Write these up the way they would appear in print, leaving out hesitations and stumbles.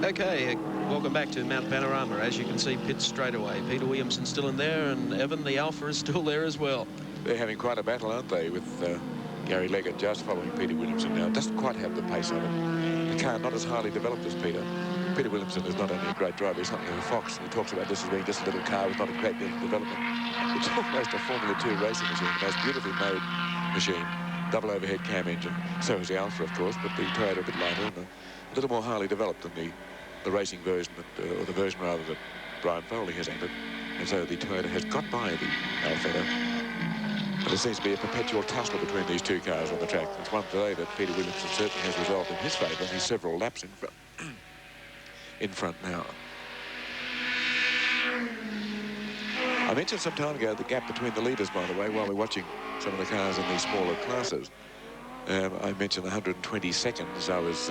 Okay, welcome back to Mount Panorama. As you can see, pits straight away. Peter Williamson still in there, and Evan, the Alpha, is still there as well. They're having quite a battle, aren't they, with Gary Leggett just following Peter Williamson now. Doesn't quite have the pace on it. The car not as highly developed as Peter. Peter Williamson is not only a great driver, he's something of a fox, and he talks about this as being just a little car with not a great deal of development. It's almost a Formula 2 racing machine, the most beautifully made machine. Double overhead cam engine. So is the Alpha, of course, but the Toyota a bit lighter and a little more highly developed than the racing version, or the version rather that Brian Foley has entered. And so the Toyota has got by the Alfetta. But there seems to be a perpetual tussle between these two cars on the track. It's one today that Peter Williamson certainly has resolved in his favour. He's several laps in front now. I mentioned some time ago the gap between the leaders, by the way, while we're watching some of the cars in these smaller classes. I mentioned 120 seconds. I was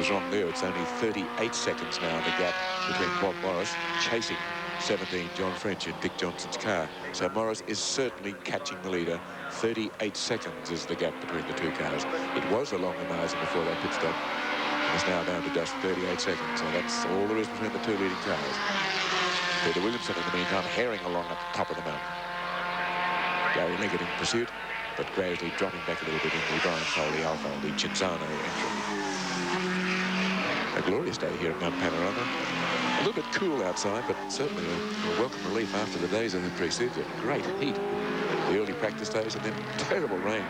wrong there. It's only 38 seconds now, the gap between Bob Morris chasing 17 John French in Dick Johnson's car. So Morris is certainly catching the leader. 38 seconds is the gap between the two cars. It was a longer margin before that pit stop. It's now down to just 38 seconds. So that's all there is between the two leading cars. Peter Williamson, in the meantime, herring along at the top of the mountain. Gary Leggett in pursuit, but gradually dropping back a little bit in the Brian Foley Alpha, the Cinzano entry. A glorious day here at Mount Panorama. A little bit cool outside, but certainly a welcome relief after the days that had preceded it. Great heat, the early practice days, and then terrible rain.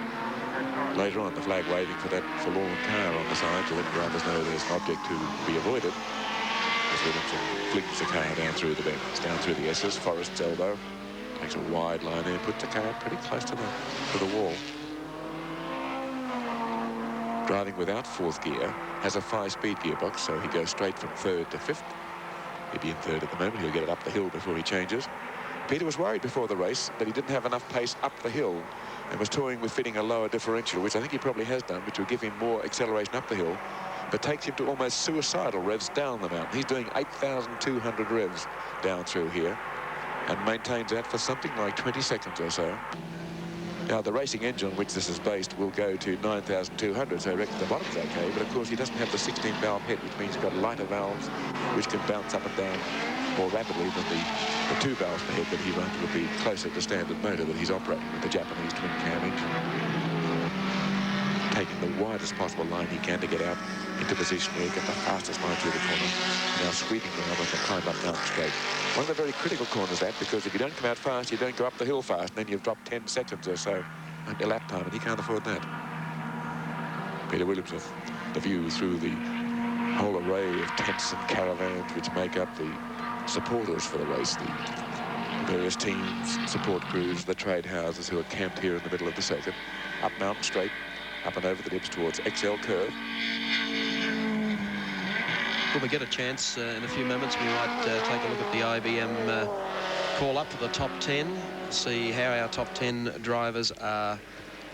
Later on, the flag waving for that forlorn car on the side to let drivers know there's an object to be avoided. As Williamson flings the car down through the bends, down through the S's, Forrest's elbow. Takes a wide line there, puts the car pretty close to the wall. Driving without fourth gear, has a 5-speed gearbox, so he goes straight from third to fifth. He'll be in third at the moment. He'll get it up the hill before he changes. Peter was worried before the race that he didn't have enough pace up the hill and was toying with fitting a lower differential, which I think he probably has done, which will give him more acceleration up the hill, but takes him to almost suicidal revs down the mountain. He's doing 8,200 revs down through here and maintains that for something like 20 seconds or so. Now, the racing engine on which this is based will go to 9,200, so I reckon the bottom's okay, but of course he doesn't have the 16-valve head, which means he's got lighter valves which can bounce up and down more rapidly than the 2 valves per head that he runs with the closer to standard motor that he's operating with the Japanese twin-cam engine. Taking the widest possible line he can to get out into position where he get the fastest line through the corner. Now sweeping around as they climb up Mountain Straight. One of the very critical corners, that, because if you don't come out fast, you don't go up the hill fast, and then you've dropped 10 seconds or so on your lap time, and he can't afford that. Peter Williamson, the view through the whole array of tents and caravans which make up the supporters for the race, the various teams, support crews, the trade houses who are camped here in the middle of the circuit, up Mountain Straight, up and over the dips towards XL Curve. When we get a chance in a few moments, we might take a look at the IBM call-up for the top 10, see how our top 10 drivers are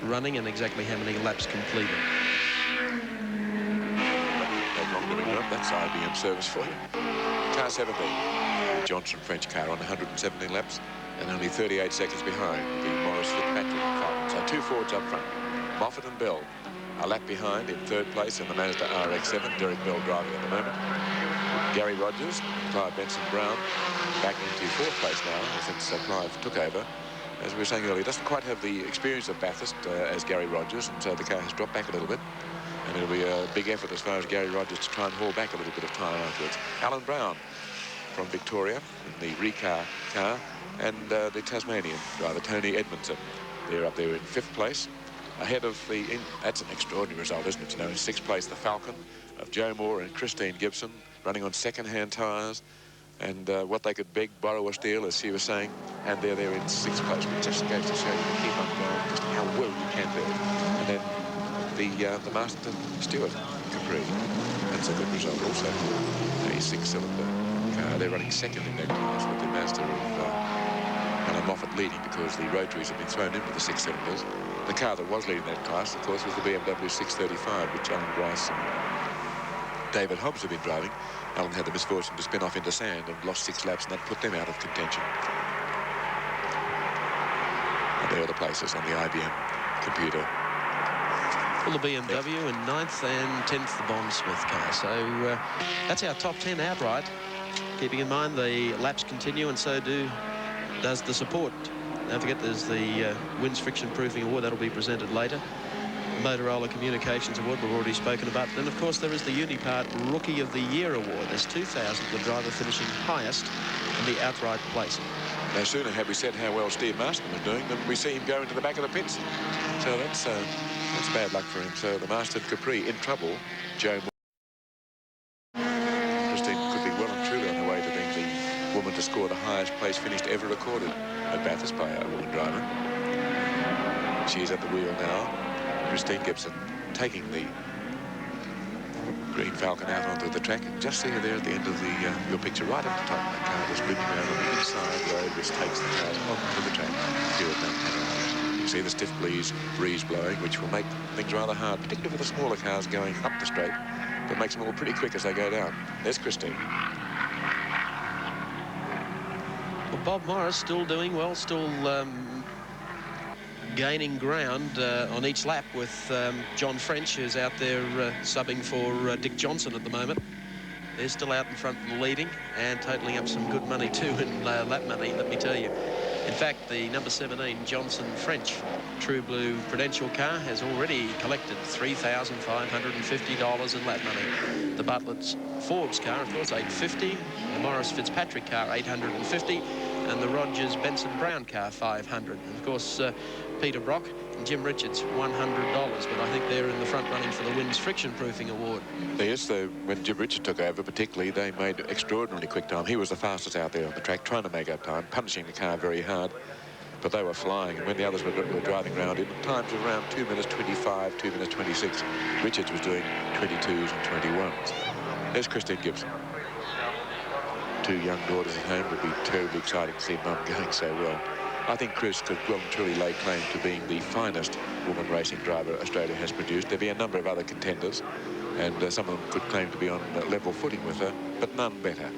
running and exactly how many laps completed. That's IBM service for you. Car 17, the Johnson French car on 117 laps and only 38 seconds behind the Morris Fitzpatrick car. So 2 Fords up front. Moffat and Bell a lap behind in third place in the Mazda RX-7. Derek Bell driving at the moment. Gary Rogers, Clive Benson-Brown back into fourth place now since Clive took over. As we were saying earlier, doesn't quite have the experience of Bathurst as Gary Rogers, and so the car has dropped back a little bit. And it'll be a big effort as far as Gary Rogers to try and haul back a little bit of time afterwards. Alan Brown from Victoria in the Recar car, and the Tasmanian driver, Tony Edmondson. They're up there in fifth place. Ahead of that's an extraordinary result, isn't it? You know, in sixth place, the Falcon of Joe Moore and Christine Gibson, running on second-hand tyres, and what they could beg, borrow, or steal, as she was saying, and they're there in sixth place, which just goes to show you to keep on going, just how well you can do it. And then the Masterton Stewart Capri, that's a good result also. A 6-cylinder car. They're running second in that class with the Mazda of Alan Moffat leading because the rotaries have been thrown in with the 6 cylinders. The car that was leading that class, of course, was the BMW 635, which Alan Bryce and David Hobbs have been driving. Alan had the misfortune to spin off into sand and lost 6 laps, and that put them out of contention. And there are the places on the IBM computer. Well, the BMW in 9th and 10th, the Bond Smith car. So that's our top 10 outright. Keeping in mind the laps continue, and so does the support. Don't forget there's the Wins Friction Proofing Award. That'll be presented later. The Motorola Communications Award we've already spoken about. Then, of course, there is the Unipart Rookie of the Year Award. There's 2,000 the driver finishing highest in the outright place. No sooner had we said how well Steve Marston was doing than we see him go into the back of the pits. So that's bad luck for him. So the Marston Capri in trouble. Joe Christine could be well and truly on her way to being the woman to score the highest place finished ever recorded at Bathurst by a woman driver. She's at the wheel now. Christine Gibson taking the Green Falcon out onto the track. And just see her there at the end of your picture, right at the top. The car just looping around on the inside road, which takes the car onto the track here at Mount. You can see the stiff breeze blowing, which will make things rather hard, particularly for the smaller cars going up the straight, but makes them all pretty quick as they go down. There's Christine. Well, Bob Morris still doing well, still gaining ground on each lap with John French, who's out there subbing for Dick Johnson at the moment. They're still out in front and leading and totaling up some good money too in lap money, let me tell you. In fact, the number 17 Johnson French True Blue Prudential car has already collected $3,550 in lap money. The Bartlett's Forbes car, of course, $850. The Morris Fitzpatrick car, $850. And the Rogers Benson Brown car, $500. And of course, Peter Brock and Jim Richards, $100. But I think they're in the front running for the Wins Friction Proofing Award. Yes, when Jim Richards took over, particularly, they made extraordinarily quick time. He was the fastest out there on the track, trying to make up time, punishing the car very hard. But they were flying, and when the others were driving around in times of around 2 minutes 25, 2 minutes 26, Richards was doing 22s and 21s. There's Christine Gibson. Two young daughters at home. Would be terribly exciting to see Mum going so well. I think Chris could well and truly lay claim to being the finest woman racing driver Australia has produced. There'll be a number of other contenders, and some of them could claim to be on level footing with her, but none better.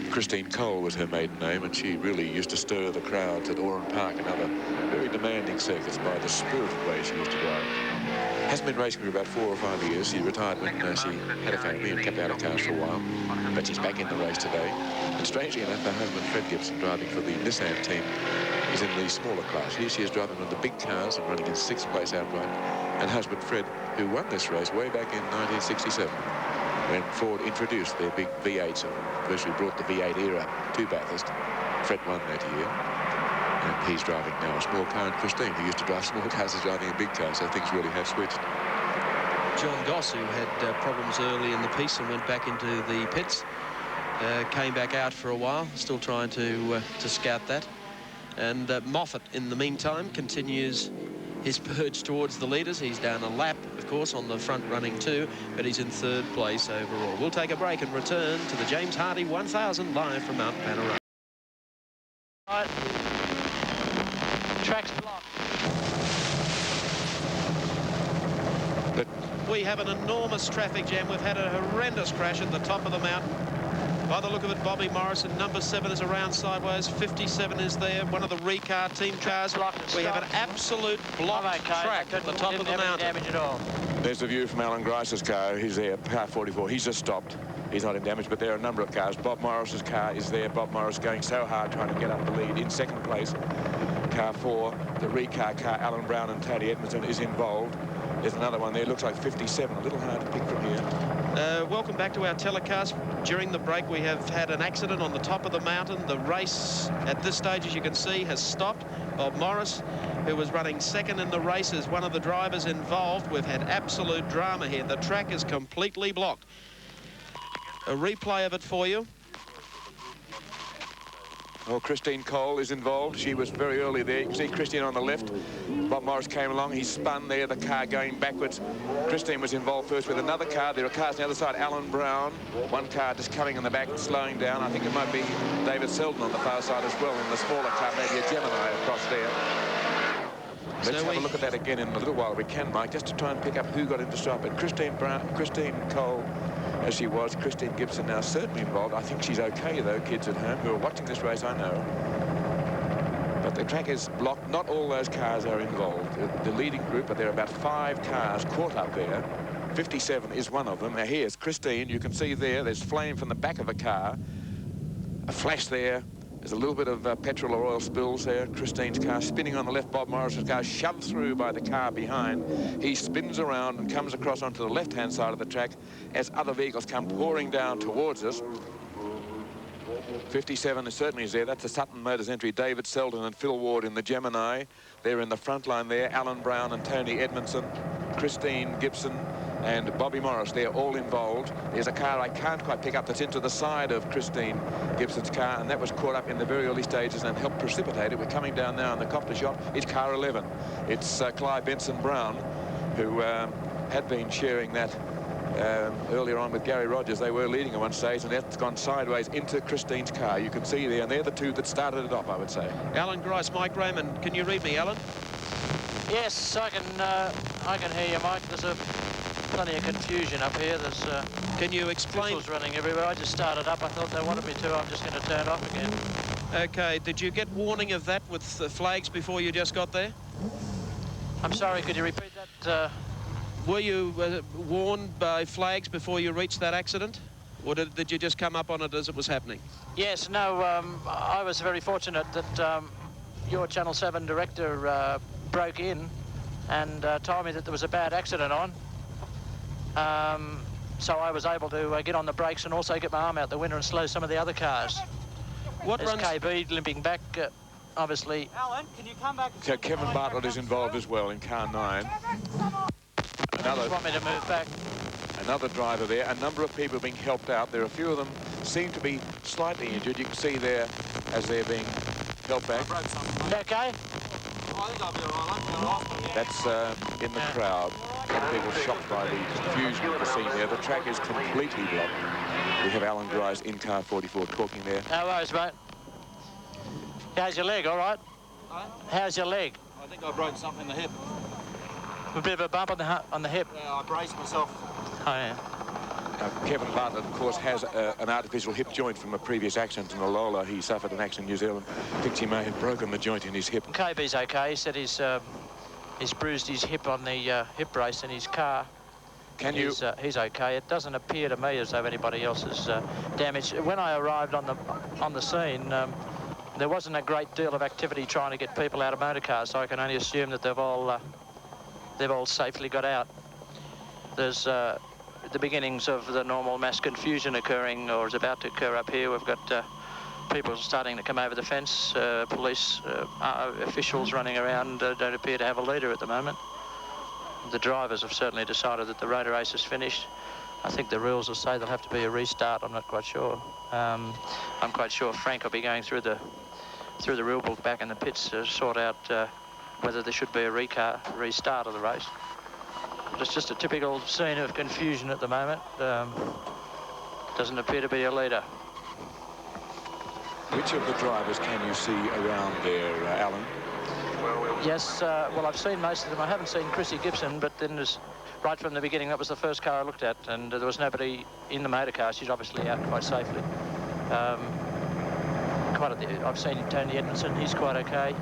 Christine Cole was her maiden name, and she really used to stir the crowds at Oran Park and other very demanding circuits by the spirited way she used to drive. Hasn't been racing for about 4 or 5 years. She retired when she had a family and kept out of cars for a while, but she's back in the race today. And strangely enough, her husband Fred Gibson, driving for the Nissan team, is in the smaller class. Here she is driving one of the big cars and running in 6th place outright. And husband Fred, who won this race way back in 1967, when Ford introduced their big V8s and virtually brought the V8 era to Bathurst. Fred won that year. And he's driving now a small car, and Christine, who used to drive small cars, is driving a big car, so things really have switched. John Goss, who had problems early in the piece and went back into the pits, came back out for a while, still trying to scout that. And Moffat, in the meantime, continues his purge towards the leaders. He's down a lap, of course, on the front running too, but he's in 3rd place overall. We'll take a break and return to the James Hardy 1000 live from Mount Panorama. Right. Track's blocked. We have an enormous traffic jam. We've had a horrendous crash at the top of the mountain. By the look of it, Bobby Morrison, number 7 is around sideways, 57 is there, one of the Recar team cars. We have an absolute blocked track at the top of the mountain. Damage at all. There's the view from Alan Grice's car. He's there, car 44. He's just stopped. He's not in damage, but there are a number of cars. Bob Morris's car is there. Bob Morris going so hard trying to get up the lead. In 2nd place, car 4, the Recar car, Alan Brown and Taddy Edmondson is involved. There's another one there, looks like 57, a little hard to pick from here. Welcome back to our telecast. During the break, we have had an accident on the top of the mountain. The race at this stage, as you can see, has stopped. Bob Morris, who was running 2nd in the race, is one of the drivers involved. We've had absolute drama here. The track is completely blocked. A replay of it for you. Oh, Christine Cole is involved. She was very early there. You can see Christine on the left. Bob Morris came along. He spun there, the car going backwards. Christine was involved first with another car. There are cars on the other side. Alan Brown, one car just coming in the back and slowing down. I think it might be David Selden on the far side as well. And the smaller car, maybe a Gemini across there. Let's have a look at that again in a little while if we can, Mike, just to try and pick up who got into stop. But Christine Cole, as she was, Christine Gibson now certainly involved. I think she's okay, though, kids at home who are watching this race, I know. But The track is blocked. Not all those cars are involved. The leading group, but there are about 5 cars caught up there. 57 is one of them. Now here's Christine. You can see there's flame from the back of a car. A flash there. There's a little bit of petrol or oil spills there. Christine's car spinning on the left. Bob Morris's car shoved through by the car behind. He spins around and comes across onto the left-hand side of the track as other vehicles come pouring down towards us. 57 is certainly there. That's the Sutton Motors entry. David Selden and Phil Ward in the Gemini. They're in the front line there. Alan Brown and Tony Edmondson. Christine Gibson and Bobby Morris. They're all involved. There's a car I can't quite pick up that's into the side of Christine Gibson's car, and that was caught up in the very early stages and helped precipitate it. We're coming down now in the copter shot. It's car 11. It's Clive Benson Brown, who had been sharing that earlier on with Gary Rogers. They were leading at one stage, and that's gone sideways into Christine's car. You can see there, and they're the two that started it off, I would say. Alan Grice, Mike Raymond, can you read me, Alan? Yes, I can hear you, Mike. There's plenty of confusion up here. There's can you explain? missiles running everywhere. I just started up. I thought they wanted me to. I'm just going to turn it off again. Okay, did you get warning of that with the flags before you just got there? I'm sorry, could you repeat that? Were you warned by flags before you reached that accident? Or did you just come up on it as it was happening? Yes, no, I was very fortunate that your Channel 7 director broke in and told me that there was a bad accident on. So I was able to get on the brakes and also get my arm out the window and slow some of the other cars. What There's runs... KB limping back, obviously. Alan, can you come back? So Kevin Bartlett is involved as well in car 9. Just want me to move back. Another driver there. A number of people being helped out. There are a few of them seem to be slightly injured. You can see there as they're being helped back. You okay? I think I'll be all right. That's in the crowd. People shocked by the confusion of the scene there. The track is completely blocked. We have Alan Grice in car 44 talking there. No worries, mate. How's your leg, all right? Huh? How's your leg? I think I broke something in the hip. A bit of a bump on the hip. Yeah, I braced myself. Oh, yeah. Kevin Bartlett, of course, has an artificial hip joint from a previous accident in Alola. He suffered an accident in New Zealand. Thinks he may have broken the joint in his hip. KB's okay. He said he's bruised his hip on the hip brace in his car. He's okay. It doesn't appear to me as though anybody else is damaged. When I arrived on the scene, there wasn't a great deal of activity trying to get people out of motor cars, so I can only assume that they've all safely got out. There's the beginnings of the normal mass confusion occurring, or is about to occur up here. We've got people starting to come over the fence, police officials running around, don't appear to have a leader at the moment. The drivers have certainly decided that the rotor race is finished. I think the rules will say there'll have to be a restart. I'm not quite sure. I'm quite sure Frank will be going through the rule book back in the pits to sort out whether there should be a restart of the race. It's just a typical scene of confusion at the moment. Doesn't appear to be a leader. Which of the drivers can you see around there, Alan? Yes, well, I've seen most of them. I haven't seen Chrissy Gibson, but then there's, right from the beginning, that was the first car I looked at, and there was nobody in the motor car. She's obviously out quite safely. I've seen Tony Edmondson. He's quite okay.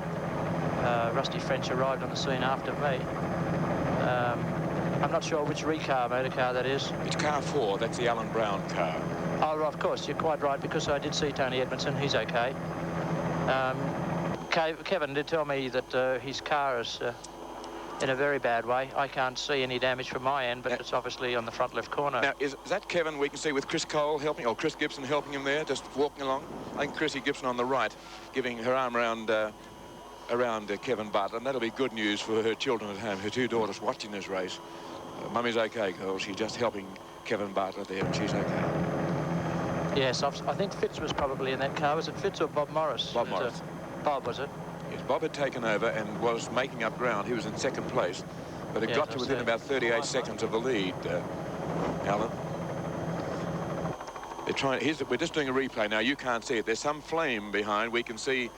Rusty French arrived on the scene after me. I'm not sure which recar motor car that is. It's car 4. That's the Alan Brown car. Oh, of course, you're quite right, because I did see Tony Edmondson. He's okay. Kevin did tell me that his car is in a very bad way. I can't see any damage from my end, but it's obviously on the front left corner. Now, is that Kevin we can see with Chris Cole helping, or Chris Gibson helping him there, just walking along? I think Chrissy Gibson on the right, giving her arm around Kevin Bartlett, and that'll be good news for her children at home, her 2 daughters watching this race. Mummy's okay, girl. She's just helping Kevin Bartlett there, and she's okay. Yes, I think Fitz was probably in that car. Was it Fitz or Bob Morris? Bob Morris. Bob, was it? Yes, Bob had taken over and was making up ground. He was in second place, but it got to within about 38 seconds of the lead, Alan. They're trying. We're just doing a replay now. You can't see it. There's some flame behind. We can see.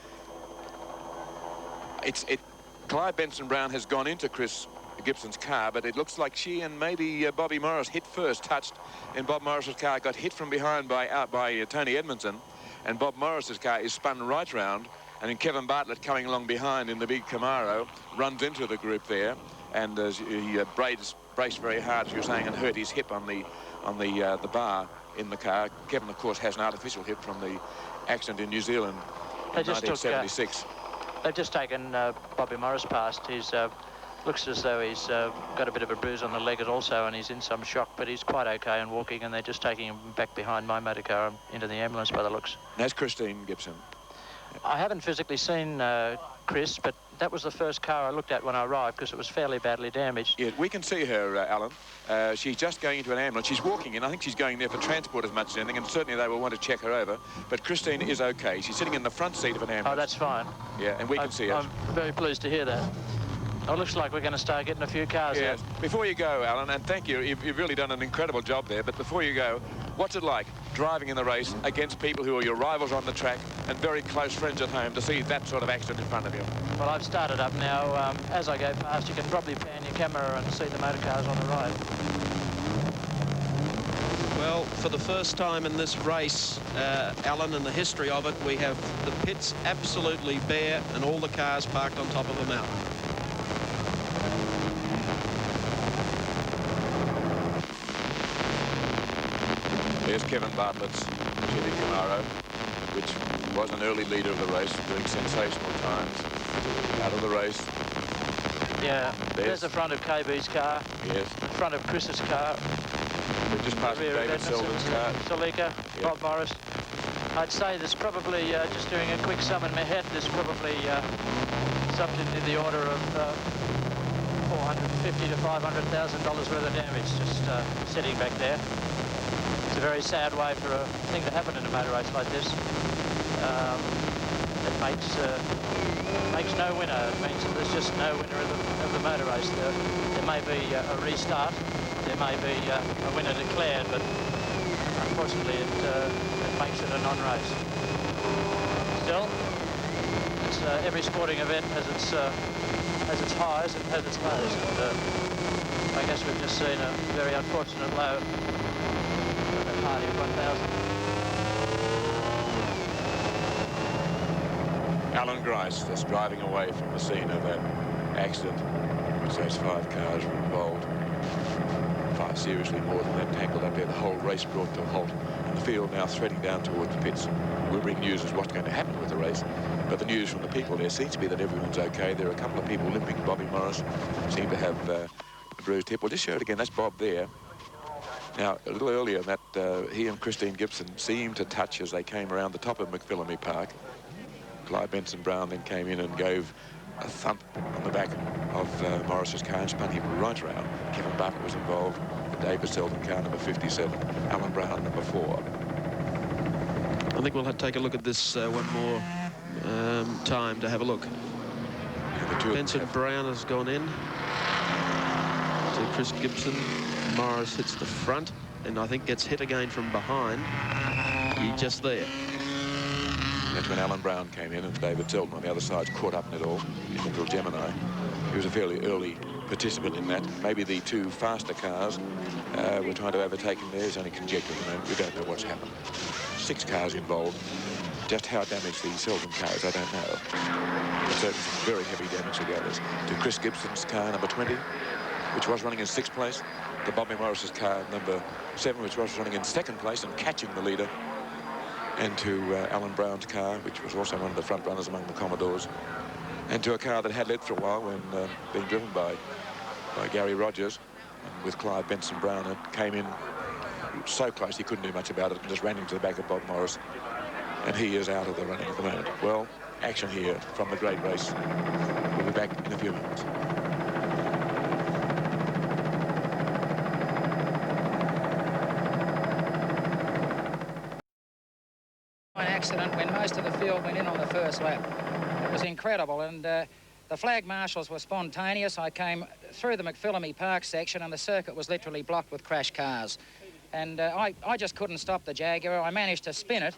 Clive Benson Brown has gone into Chris Gibson's car, but it looks like she and maybe Bobby Morris hit first, touched, and Bob Morris's car got hit from behind by Tony Edmondson, and Bob Morris's car is spun right round And then Kevin Bartlett coming along behind in the big Camaro runs into the group there, and as he braced very hard, as you were saying, and hurt his hip on the bar in the car. Kevin, of course, has an artificial hip from the accident in New Zealand in 1976. They've just taken Bobby Morris past. He's looks as though he's got a bit of a bruise on the leg also, and he's in some shock, but he's quite okay and walking, and they're just taking him back behind my motor car into the ambulance by the looks. And that's Christine Gibson. I haven't physically seen Chris, but that was the first car I looked at when I arrived because it was fairly badly damaged. Yeah, we can see her, Alan. She's just going into an ambulance. She's walking in. I think she's going there for transport as much as anything, and certainly they will want to check her over. But Christine is okay. She's sitting in the front seat of an ambulance. Oh, that's fine. Yeah, and we can see her. I'm very pleased to hear that. Oh, it looks like we're going to start getting a few cars Yes. out. Before you go, Alan, and thank you, you've really done an incredible job there, but before you go, what's it like driving in the race against people who are your rivals on the track and very close friends at home to see that sort of accident in front of you? Well, I've started up now. As I go past, you can probably pan your camera and see the motor cars on the right. Well, for the first time in this race, Alan, in the history of it, we have the pits absolutely bare and all the cars parked on top of a mountain. Here's Kevin Bartlett's Chevy Camaro, which was an early leader of the race, doing sensational times out of the race. Yeah, there's the front of KB's car. Yes. The front of Chris's car. We're just passing David Selden's car. Salika, Yep. Bob Morris. I'd say there's probably, just doing a quick sum in my head, there's probably something in the order of $450,000 to $500,000 worth of damage just sitting back there. It's a very sad way for a thing to happen in a motor race like this. It makes no winner. It means that there's just no winner of the motor race. There may be a restart. There may be a winner declared, but unfortunately it makes it a non-race. Still, it's, every sporting event has its highs and has its lows, and I guess we've just seen a very unfortunate low of the party of 1,000. Alan Grice just driving away from the scene of that accident, which those 5 cars were involved. 5 seriously more than that tangled up there. The whole race brought to a halt, and the field now threading down towards the pits. We'll bring news as what's going to happen with the race, but the news from the people there seems to be that everyone's okay. There are a couple of people limping. Bobby Morris seemed to have a bruised hip. We'll just show it again. That's Bob there. Now, a little earlier that he and Christine Gibson seemed to touch as they came around the top of McPhillamy Park. Clive Benson Brown then came in and gave a thump on the back of Morris's car and spun him right around. Kevin Bartlett was involved. The David Selden car, number 57. Alan Brown, number 4. I think we'll have to take a look at this one more time to have a look. Yeah, Benson Brown has gone in to Chris Gibson. Morris hits the front and I think gets hit again from behind. He's just there. That's when Alan Brown came in and David Selden on the other side caught up in it all. His little Gemini. He was a fairly early participant in that. Maybe the 2 faster cars were trying to overtake him there. There's only conjecture at the moment. We don't know what's happened. 6 cars involved. Just how damaged the Selden car is, I don't know. But certainly some very heavy damage to the others. To Chris Gibson's car, number 20, which was running in 6th place. To Bobby Morris's car, number 7, which was running in 2nd place and catching the leader. And to Alan Brown's car, which was also one of the front runners among the Commodores. And to a car that had led for a while when being driven by Gary Rogers. And with Clive Benson Brown, it came in so close he couldn't do much about it and just ran into the back of Bob Morris. And he is out of the running at the moment. Well, action here from the great race. We'll be back in a few minutes. An accident when most of the field went in on the first lap. It was incredible, and the flag marshals were spontaneous. I came through the McPhillamy Park section and the circuit was literally blocked with crashed cars. And I just couldn't stop the Jaguar. I managed to spin it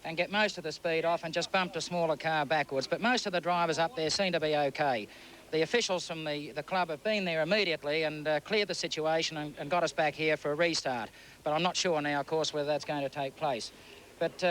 and get most of the speed off and just bumped a smaller car backwards. But most of the drivers up there seem to be okay. The officials from the club have been there immediately and cleared the situation and got us back here for a restart. But I'm not sure now, of course, whether that's going to take place. But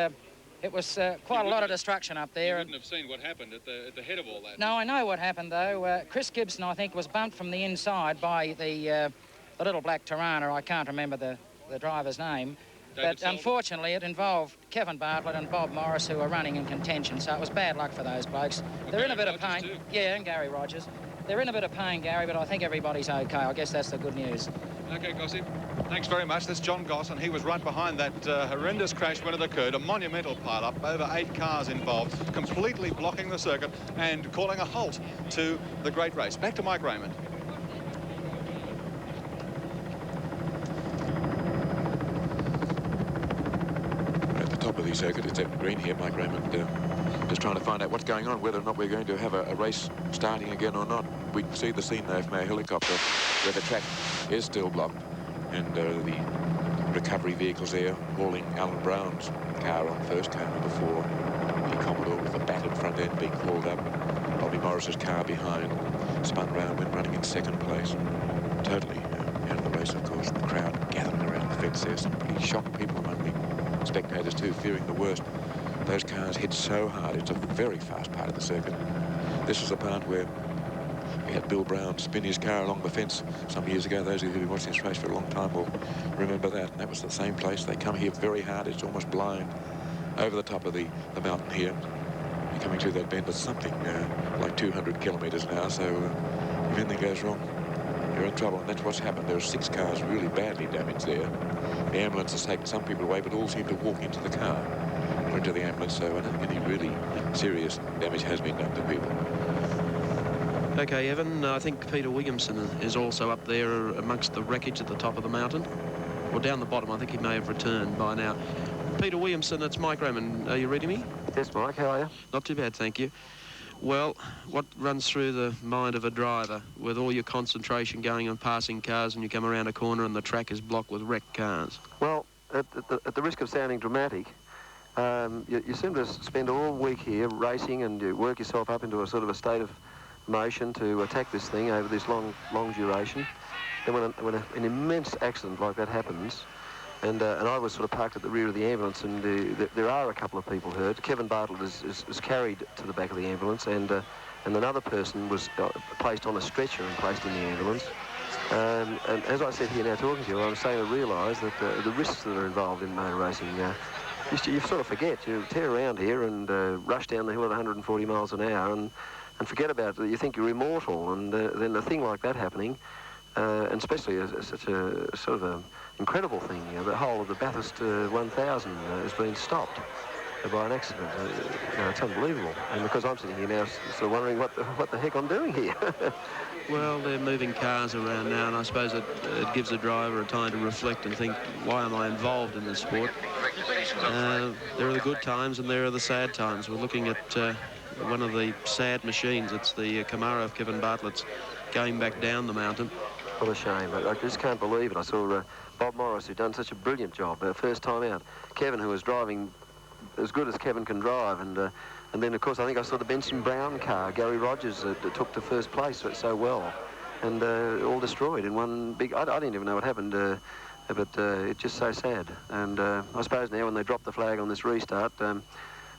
It was quite a lot of destruction up there. You wouldn't have seen what happened at the head of all that. No, I know what happened, though. Chris Gibson, I think, was bumped from the inside by the little black Tirana. I can't remember the driver's name. David But unfortunately, it involved Kevin Bartlett and Bob Morris, who were running in contention, so it was bad luck for those blokes. They're in a bit of pain. Too. Yeah, and Gary Rogers. They're in a bit of pain, Gary, but I think everybody's OK. I guess that's the good news. OK, Gossip. Thanks very much. That's John Goss, and he was right behind that horrendous crash when it occurred. A monumental pile-up, over 8 cars involved, completely blocking the circuit and calling a halt to the great race. Back to Mike Raymond. Top of the circuit, it's at green here. Mike Raymond just trying to find out what's going on, whether or not we're going to have a race starting again or not. We can see the scene there from our helicopter where the track is still blocked, and the recovery vehicles there hauling Alan Brown's car on first, car number 4, the Commodore with the battered front end being hauled up. Bobby Morris's car behind, spun round, went running in second place. Totally out of the race, of course. The crowd gathering around the fence there. Some pretty shocked people among the spectators too, fearing the worst. Those cars hit so hard. It's a very fast part of the circuit. This is the part where we had Bill Brown spin his car along the fence some years ago. Those of you who've been watching this race for a long time will remember that. And that was the same place. They come here very hard. It's almost blind over the top of the mountain here. You're coming through that bend at something like 200 kilometres now. So if anything goes wrong, you're in trouble. And that's what's happened. There are 6 cars really badly damaged there. The ambulance has taken some people away, but all seem to walk into the car or into the ambulance, so I don't think any really serious damage has been done to people. OK, Evan, I think Peter Williamson is also up there amongst the wreckage at the top of the mountain. Or down the bottom. I think he may have returned by now. Peter Williamson, it's Mike Raymond. Are you ready, me? Yes, Mike, how are you? Not too bad, thank you. Well, what runs through the mind of a driver with all your concentration going on passing cars and you come around a corner and the track is blocked with wrecked cars? Well, at the risk of sounding dramatic, you seem to spend all week here racing, and you work yourself up into a sort of a state of motion to attack this thing over this long duration. Then when an immense accident like that happens, and I was sort of parked at the rear of the ambulance, and there are a couple of people hurt. Kevin Bartlett is carried to the back of the ambulance, and another person was placed on a stretcher and placed in the ambulance. And as I sit here now talking to you, I'm starting to realise that the risks that are involved in motor racing, you sort of forget. You tear around here and rush down the hill at 140 miles an hour and forget about it. You think you're immortal, and then a thing like that happening, and especially such a sort of a incredible thing. The whole of the Bathurst 1000 has been stopped by an accident. It's unbelievable. And because I'm sitting here now sort of wondering what the heck I'm doing here. Well, they're moving cars around now, and I suppose it gives the driver a time to reflect and think, why am I involved in this sport? There are the good times and there are the sad times. We're looking at one of the sad machines. It's the Camaro of Kevin Bartlett's going back down the mountain. What a shame. I just can't believe it. I saw Bob Morris, who'd done such a brilliant job, first time out. Kevin, who was driving as good as Kevin can drive, and then, of course, I think I saw the Benson Brown car, Gary Rogers, that took to first place so well, and all destroyed in one big... I didn't even know what happened, but it's just so sad. And I suppose now when they drop the flag on this restart, the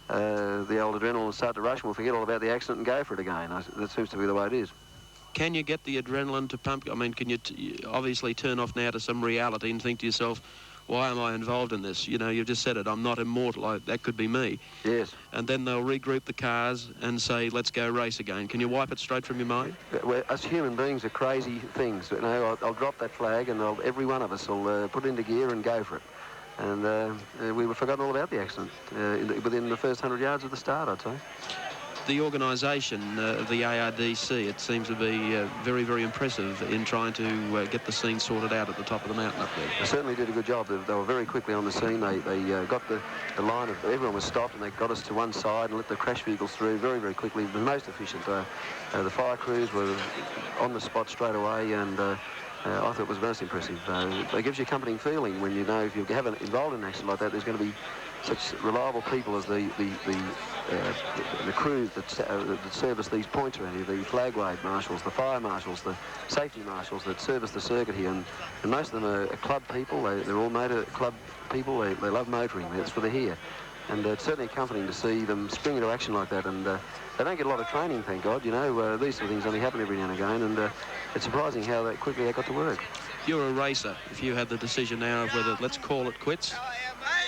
old adrenaline will start to rush, and we'll forget all about the accident and go for it again. That seems to be the way it is. Can you get the adrenaline to pump? I mean, can you obviously turn off now to some reality and think to yourself, why am I involved in this? You know, you've just said it, I'm not immortal. That could be me. Yes. And then they'll regroup the cars and say, let's go race again. Can you wipe it straight from your mind? Well, us human beings are crazy things. You know, I'll drop that flag and every one of us will put into gear and go for it. And we were forgotten all about the accident within the first 100 yards of the start, I'd say. The organisation of the ARDC, it seems to be very, very impressive in trying to get the scene sorted out at the top of the mountain up there. They certainly did a good job. They were very quickly on the scene. They got the line of... Everyone was stopped, and they got us to one side and let the crash vehicles through very, very quickly. The most efficient. The fire crews were on the spot straight away, and I thought it was most impressive. It gives you a comforting feeling when you know if you haven't involved in an accident like that, there's going to be such reliable people as the crew that service these points around here, the flag wave marshals, the fire marshals, the safety marshals that service the circuit here, and most of them are club people. They're all motor club people. They love motoring. That's what they're here. And it's certainly comforting to see them spring into action like that. And they don't get a lot of training, thank God. You know, these sort of things only happen every now and again. And it's surprising how quickly they got to work. You're a racer. If you had the decision now of whether let's call it quits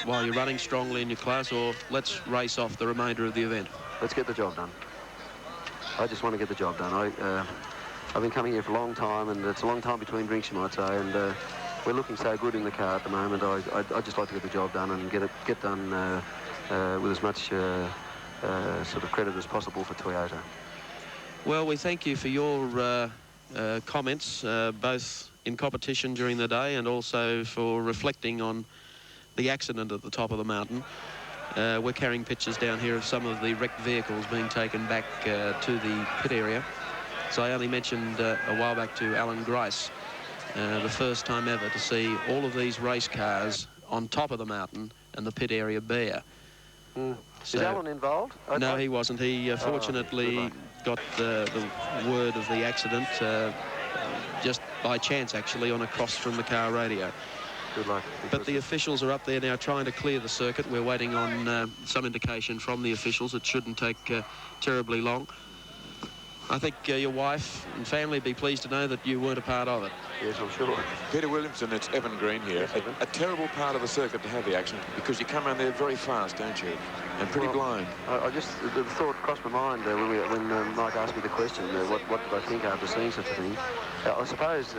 while you're running strongly in your class, or let's race off the remainder of the event. Let's get the job done. I just want to get the job done. I've been coming here for a long time, and it's a long time between drinks, you might say, and we're looking so good in the car at the moment. I'd just like to get the job done and get done with as much sort of credit as possible for Toyota. Well, we thank you for your comments, both in competition during the day and also for reflecting on the accident at the top of the mountain. We're carrying pictures down here of some of the wrecked vehicles being taken back to the pit area. So I only mentioned a while back to Alan Grice, the first time ever to see all of these race cars on top of the mountain and the pit area bare. So, is Alan involved? No, he wasn't. He fortunately got the word of the accident just by chance, actually, on a cross from the car radio. Good luck. But the officials are up there now trying to clear the circuit. We're waiting on some indication from the officials. It shouldn't take terribly long. I think your wife and family would be pleased to know that you weren't a part of it. Yes, I'm sure. Peter Williamson, it's Evan Green here. Yes, a terrible part of the circuit to have the accident, because you come around there very fast, don't you? And pretty blind. I just, the thought crossed my mind when Mike asked me the question, what did I think after seeing such a thing? I suppose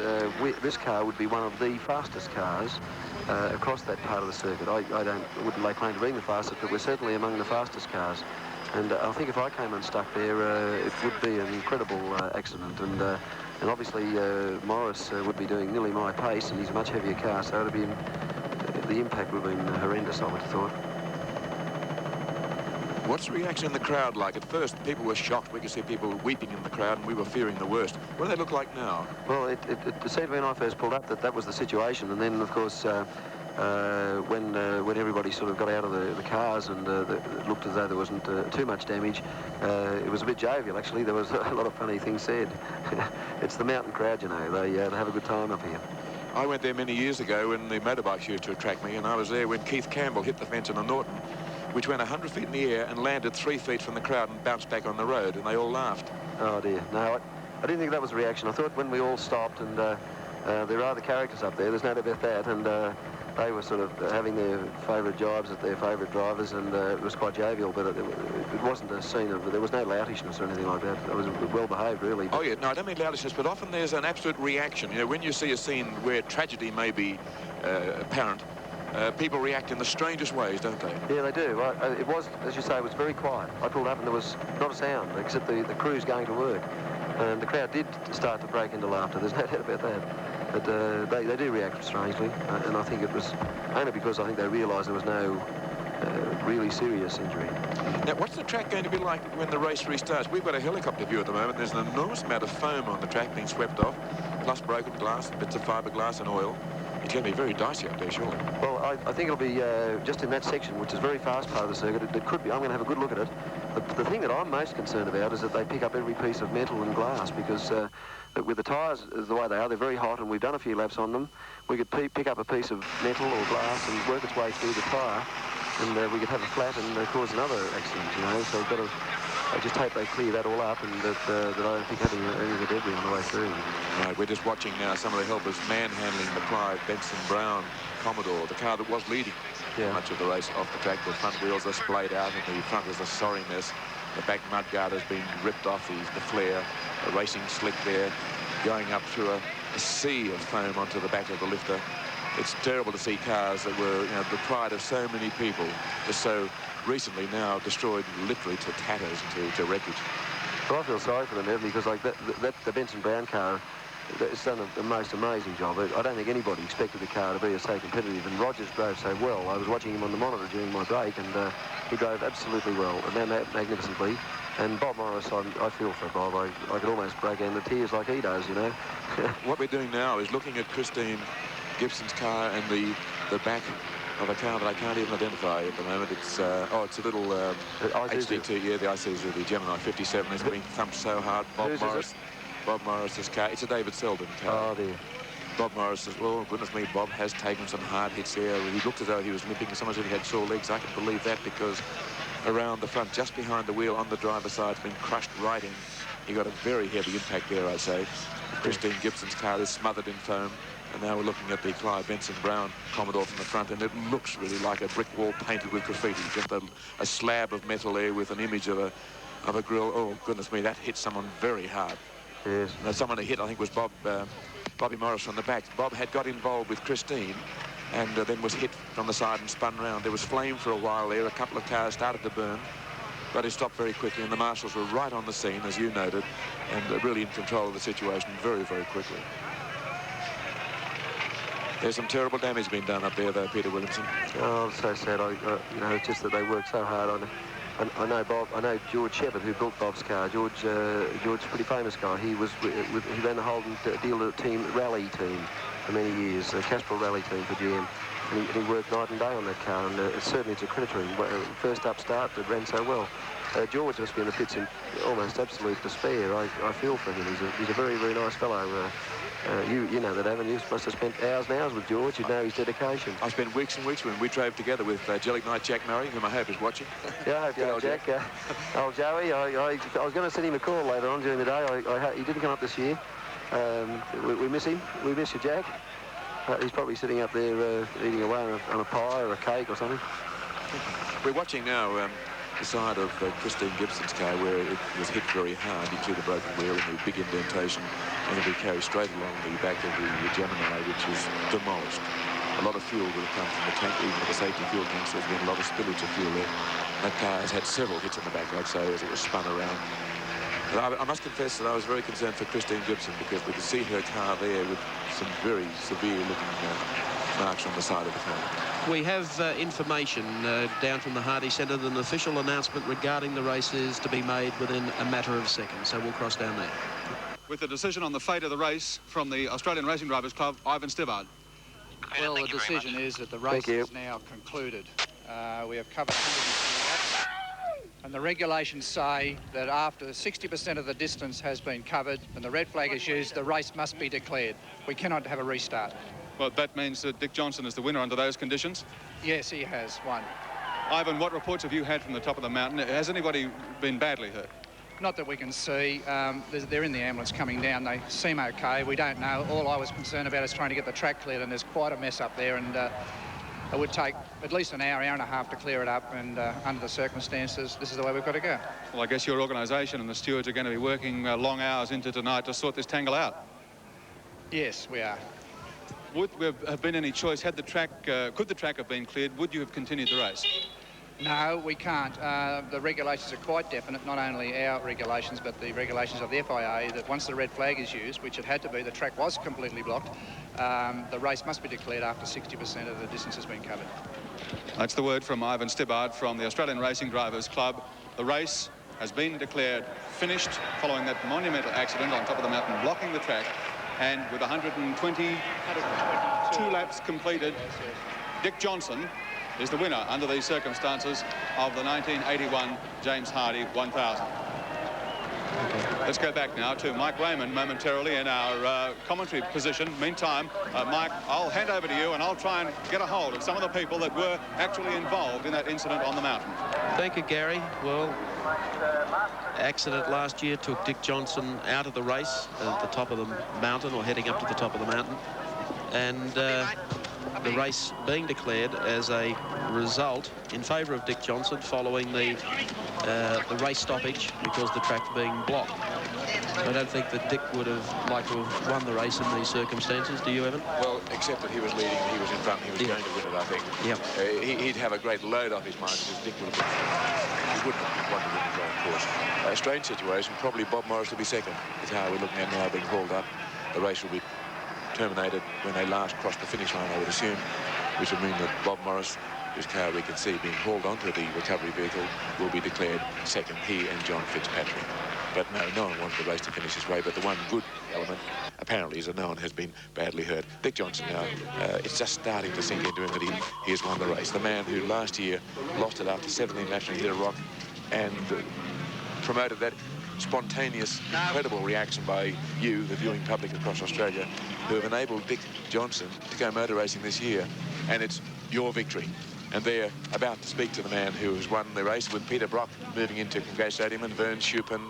this car would be one of the fastest cars across that part of the circuit. I wouldn't lay claim to being the fastest, but we're certainly among the fastest cars. And I think if I came unstuck there, it would be an incredible accident. And obviously Morris would be doing nearly my pace, and he's a much heavier car, so it'd be the impact would have been horrendous, I would have thought. What's the reaction in the crowd like? At first, people were shocked. We could see people weeping in the crowd, and we were fearing the worst. What do they look like now? Well, it seemed when I first pulled up that was the situation, and then, of course, when everybody sort of got out of the cars and it looked as though there wasn't too much damage, it was a bit jovial, actually. There was a lot of funny things said. It's the mountain crowd, you know. They have a good time up here. I went there many years ago when the motorbikes used to attract me, and I was there when Keith Campbell hit the fence in a Norton, which went 100 feet in the air and landed 3 feet from the crowd and bounced back on the road, and they all laughed. Oh, dear. No, I didn't think that was a reaction. I thought when we all stopped, and there are the characters up there's no doubt about that, and they were sort of having their favourite jibes at their favourite drivers, and it was quite jovial, but it wasn't a scene of, there was no loutishness or anything like that. It was well behaved, really. Oh, yeah, no, I don't mean loutishness, but often there's an absolute reaction. You know, when you see a scene where tragedy may be apparent, people react in the strangest ways, don't they? Yeah, they do. It was, as you say, it was very quiet. I pulled up and there was not a sound, except the crews going to work. And the crowd did start to break into laughter, there's no doubt about that. But they do react strangely, and I think it was only because I think they realised there was no really serious injury. Now, what's the track going to be like when the race restarts? We've got a helicopter view at the moment. There's an enormous amount of foam on the track being swept off, plus broken glass, bits of fiberglass and oil. It's going to be very dicey up there, surely. Well, I think it'll be just in that section, which is a very fast part of the circuit. It could be. I'm going to have a good look at it. The thing that I'm most concerned about is that they pick up every piece of metal and glass, because with the tyres the way they are, they're very hot, and we've done a few laps on them. We could pick up a piece of metal or glass and work its way through the tyre, and we could have a flat and cause another accident, you know. So we've got to. I just hope they clear that all up, and that I don't think having any of the debris on the way through. Right, we're just watching now some of the helpers manhandling the Clive Benson Brown Commodore, the car that was leading much of the race off the track. The front wheels are splayed out, and the front is a sorry mess. The back mudguard has been ripped off, the flare, the racing slick there, going up through a sea of foam onto the back of the lifter. It's terrible to see cars that were, you know, the pride of so many people, just so recently now destroyed literally to tatters and to wreckage. Well, I feel sorry for them, Evan, because like the Benson Brown car, it's done the most amazing job. I don't think anybody expected the car to be so competitive, and Rogers drove so well. I was watching him on the monitor during my break, and he drove absolutely well, and magnificently. And Bob Morris, I feel for Bob. I could almost break into tears like he does, you know. What we're doing now is looking at Christine Gibson's car and the back of a car that I can't even identify at the moment. It's it's a little HDT, yeah, the Isuzu, the Gemini 57 is being thumped so hard. Bob Morris's car. It's a David Selden car. Oh dear. Bob Morris says, well, goodness me, Bob has taken some hard hits there. He looked as though he was limping. Someone said he had sore legs. I can believe that, because around the front, just behind the wheel on the driver's side, has been crushed right in. He got a very heavy impact there, I'd say. Christine Gibson's car is smothered in foam. And now we're looking at the Clive Benson Brown Commodore from the front, and it looks really like a brick wall painted with graffiti. Just a slab of metal there with an image of a grill. Oh, goodness me, that hit someone very hard. Yes. Now, someone who hit, I think, was Bobby Morris from the back. Bob had got involved with Christine and then was hit from the side and spun round. There was flame for a while there. A couple of cars started to burn, but he stopped very quickly, and the marshals were right on the scene, as you noted, and really in control of the situation very, very quickly. There's some terrible damage being done up there, though, Peter Williamson. Oh, so sad. You know, it's just that they work so hard on it. I know Bob. I know George Shepherd, who built Bob's car. George's a pretty famous guy. He ran the Holden dealer team rally team for many years, the Castrol rally team for GM. And he worked night and day on that car, and certainly it's a creditary. First up start, it ran so well. George must be in the pits in almost absolute despair. I feel for him. He's a very, very nice fellow. You know that, haven't you? You must have spent hours and hours with George. You know his dedication. I spent weeks and weeks when we drove together with Jellic Knight Jack Murray, whom I hope is watching. Yeah, I hope you know Jack. Old Joey, I was going to send him a call later on during the day. He didn't come up this year. We miss him. We miss you, Jack. He's probably sitting up there eating away on a pie or a cake or something. We're watching now the side of Christine Gibson's car, where it was hit very hard. You see the broken wheel and the big indentation, and it will carry straight along the back of the Gemini, which is demolished. A lot of fuel would have come from the tank, even with the safety fuel tanks. There's been a lot of spillage of fuel there. That car has had several hits in the back, I'd say, as it was spun around. But I must confess that I was very concerned for Christine Gibson, because we could see her car there with some very severe-looking marks on the side of the car. We have information down from the Hardy Centre that an official announcement regarding the race is to be made within a matter of seconds, so we'll cross down there. With the decision on the fate of the race from the Australian Racing Drivers Club, Ivan Stibbard. Well, the decision is that the race is now concluded. We have covered 120 laps, and the regulations say that after 60% of the distance has been covered and the red flag is used, the race must be declared. We cannot have a restart. Well, that means that Dick Johnson is the winner under those conditions? Yes, he has won. Ivan, what reports have you had from the top of the mountain? Has anybody been badly hurt? Not that we can see. They're in the ambulance coming down. They seem okay. We don't know. All I was concerned about is trying to get the track cleared, and there's quite a mess up there, and it would take at least an hour and a half to clear it up, and under the circumstances, this is the way we've got to go. Well, I guess your organisation and the stewards are going to be working long hours into tonight to sort this tangle out. Yes, we are. Would there have been any choice, had the track, could the track have been cleared, would you have continued the race? No, we can't. The regulations are quite definite, not only our regulations, but the regulations of the FIA, that once the red flag is used, which it had to be, the track was completely blocked, the race must be declared after 60% of the distance has been covered. That's the word from Ivan Stibbard from the Australian Racing Drivers Club. The race has been declared finished following that monumental accident on top of the mountain, blocking the track. And with 122 laps completed, Dick Johnson is the winner under these circumstances of the 1981 James Hardy 1000. Let's go back now to Mike Raymond momentarily in our commentary position. Meantime, Mike, I'll hand over to you and I'll try and get a hold of some of the people that were actually involved in that incident on the mountain. Thank you, Gary. Well, accident last year took Dick Johnson out of the race at the top of the mountain, or heading up to the top of the mountain, and the race being declared as a result in favour of Dick Johnson following the race stoppage because the track being blocked. I don't think that Dick would have liked to have won the race in these circumstances. Do you, Evan? Well, except that he was leading, he was in front, he was going to win it, I think. Yeah. He'd have a great load off his mind because Dick would have been, he wouldn't have wanted to win the grand course. A strange situation. Probably Bob Morris will be second. Is how we're looking at now, being hauled up. The race will be terminated when they last cross the finish line, I would assume, which would mean that Bob Morris, whose car we can see being hauled onto the recovery vehicle, will be declared second, he and John Fitzpatrick. But no one wants the race to finish this way, but the one good element apparently is that no one has been badly hurt. Dick Johnson now, it's just starting to sink into him that he has won the race. The man who last year lost it after 17 laps and hit a rock and promoted that spontaneous, incredible reaction by you, the viewing public across Australia, who have enabled Dick Johnson to go motor racing this year, and it's your victory. And they're about to speak to the man who has won the race, with Peter Brock moving in to congratulate him, and Vern Schuppen.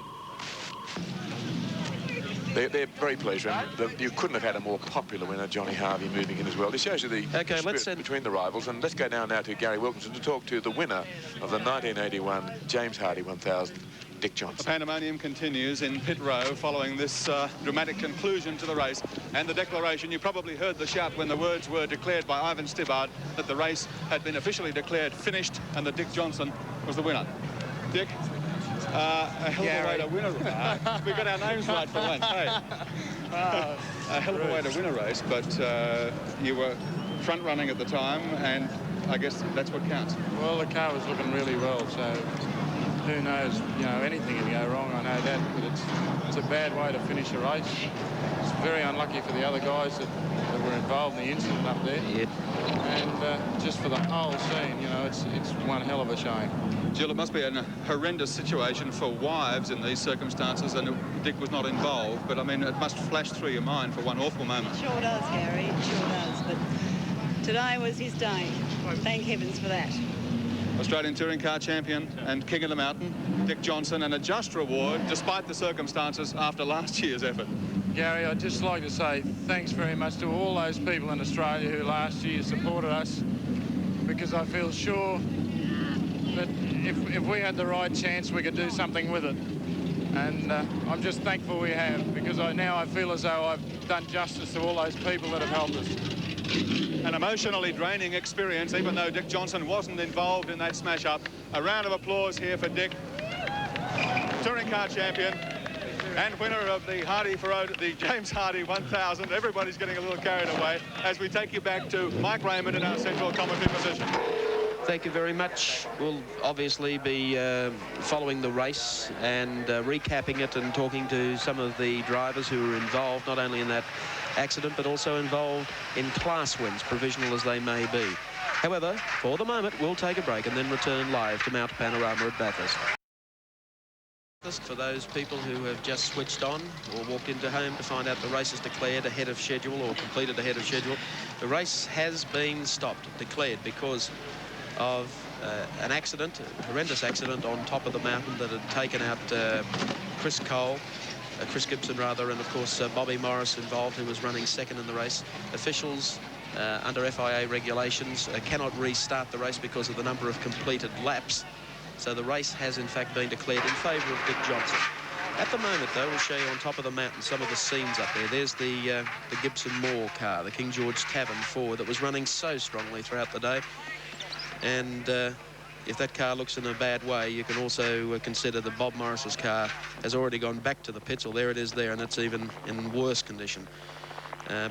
They're very pleased, and you couldn't have had a more popular winner, Johnny Harvey, moving in as well. This shows you the spirit between the rivals. And let's go now to Gary Wilkinson to talk to the winner of the 1981 James Hardy 1000, Dick Johnson. The pandemonium continues in pit row following this dramatic conclusion to the race, and the declaration. You probably heard the shout when the words were declared by Ivan Stibbard that the race had been officially declared finished and that Dick Johnson was the winner. Dick, a hell of a way to win a race. We got our names right for once, hey? A hell of a way to win a race, but you were front running at the time, and I guess that's what counts. Well, the car was looking really well, so who knows, you know, anything can go wrong, I know that, but it's a bad way to finish a race. It's very unlucky for the other guys that were involved in the incident up there. Yeah. And just for the whole scene, you know, it's one hell of a shame. Jill, it must be a horrendous situation for wives in these circumstances, and Dick was not involved, but I mean, it must flash through your mind for one awful moment. It sure does, Gary, it sure does, but today was his day. Thank heavens for that. Australian Touring Car Champion and King of the Mountain, Dick Johnson, and a just reward despite the circumstances after last year's effort. Gary, I'd just like to say thanks very much to all those people in Australia who last year supported us, because I feel sure that if we had the right chance, we could do something with it. And I'm just thankful we have, because now I feel as though I've done justice to all those people that have helped us. An emotionally draining experience, even though Dick Johnson wasn't involved in that smash-up. A round of applause here for Dick, Touring Car Champion and winner of the the James Hardy 1000. Everybody's getting a little carried away as we take you back to Mike Raymond in our central commentary position. Thank you very much. We'll obviously be following the race and recapping it and talking to some of the drivers who were involved, not only in that accident, but also involved in class wins, provisional as they may be. However, for the moment, we'll take a break and then return live to Mount Panorama at Bathurst. For those people who have just switched on or walked into home to find out the race is declared ahead of schedule or completed ahead of schedule, the race has been stopped, declared, because of an accident, a horrendous accident on top of the mountain that had taken out Chris Gibson rather, and of course Bobby Morris involved, who was running second in the race. Officials under FIA regulations cannot restart the race because of the number of completed laps. So the race has in fact been declared in favour of Dick Johnson. At the moment, though, we'll show you on top of the mountain some of the scenes up there. There's the Gibson Moore car, the King George Tavern 4, that was running so strongly throughout the day. And if that car looks in a bad way, you can also consider that Bob Morris's car has already gone back to the pits. Well, there it is there, and it's even in worse condition.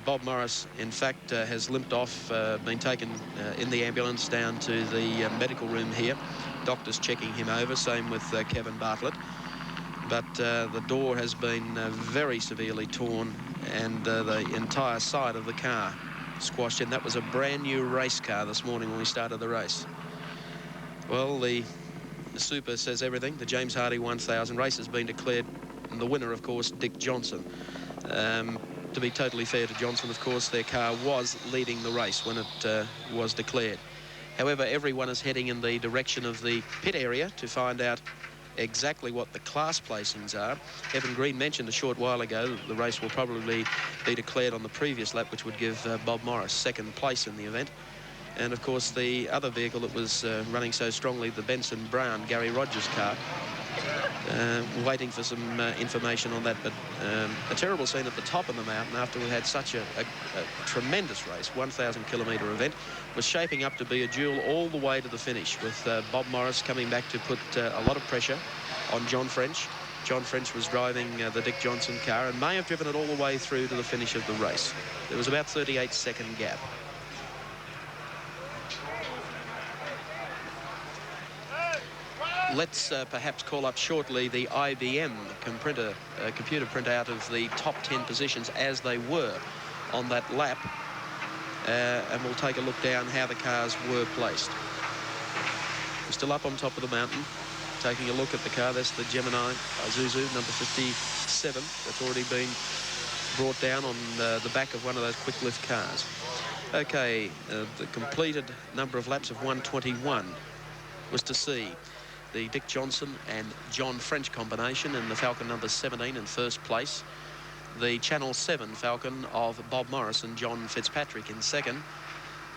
Bob Morris, in fact, has limped off, been taken in the ambulance down to the medical room here. Doctors checking him over, same with Kevin Bartlett. But the door has been very severely torn, and the entire side of the car squashed in. That was a brand new race car this morning when we started the race. Well, the Super says everything. The James Hardy 1000 race has been declared, and the winner, of course, Dick Johnson. To be totally fair to Johnson, of course, their car was leading the race when it was declared. However, everyone is heading in the direction of the pit area to find out exactly what the class placings are. Evan Green mentioned a short while ago that the race will probably be declared on the previous lap, which would give Bob Morris second place in the event. And of course, the other vehicle that was running so strongly, the Benson Brown, Gary Rogers car, waiting for some information on that. But a terrible scene at the top of the mountain after we had such a tremendous race, 1,000-kilometre event, was shaping up to be a duel all the way to the finish, with Bob Morris coming back to put a lot of pressure on John French. John French was driving the Dick Johnson car and may have driven it all the way through to the finish of the race. There was about 38-second gap. Let's perhaps call up shortly the IBM computer printout of the top 10 positions as they were on that lap. And we'll take a look down how the cars were placed. We're still up on top of the mountain, taking a look at the car. That's the Gemini Isuzu number 57. That's already been brought down on the back of one of those quick lift cars. Okay, the completed number of laps of 121 was to see the Dick Johnson and John French combination in the Falcon number 17 in first place. The Channel 7 Falcon of Bob Morris and John Fitzpatrick in second.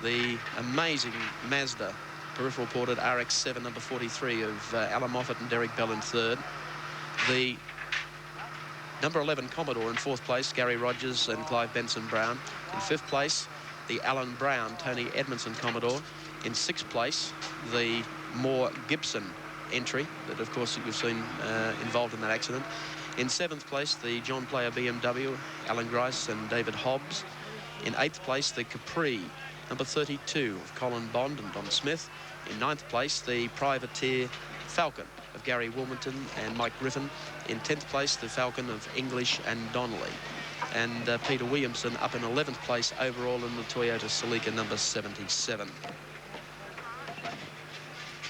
The amazing Mazda peripheral ported RX-7 number 43 of Alan Moffat and Derek Bell in third. The number 11 Commodore in fourth place, Gary Rogers and Clive Benson Brown. In fifth place, the Alan Brown, Tony Edmondson Commodore. In sixth place, the Moore Gibson entry that, of course, you've seen involved in that accident. In seventh place, the John Player BMW, Alan Grice and David Hobbs. In eighth place, the Capri, number 32 of Colin Bond and Don Smith. In ninth place, the Privateer Falcon of Gary Wilmington and Mike Griffin. In 10th place, the Falcon of English and Donnelly. And Peter Williamson up in 11th place overall in the Toyota Celica number 77.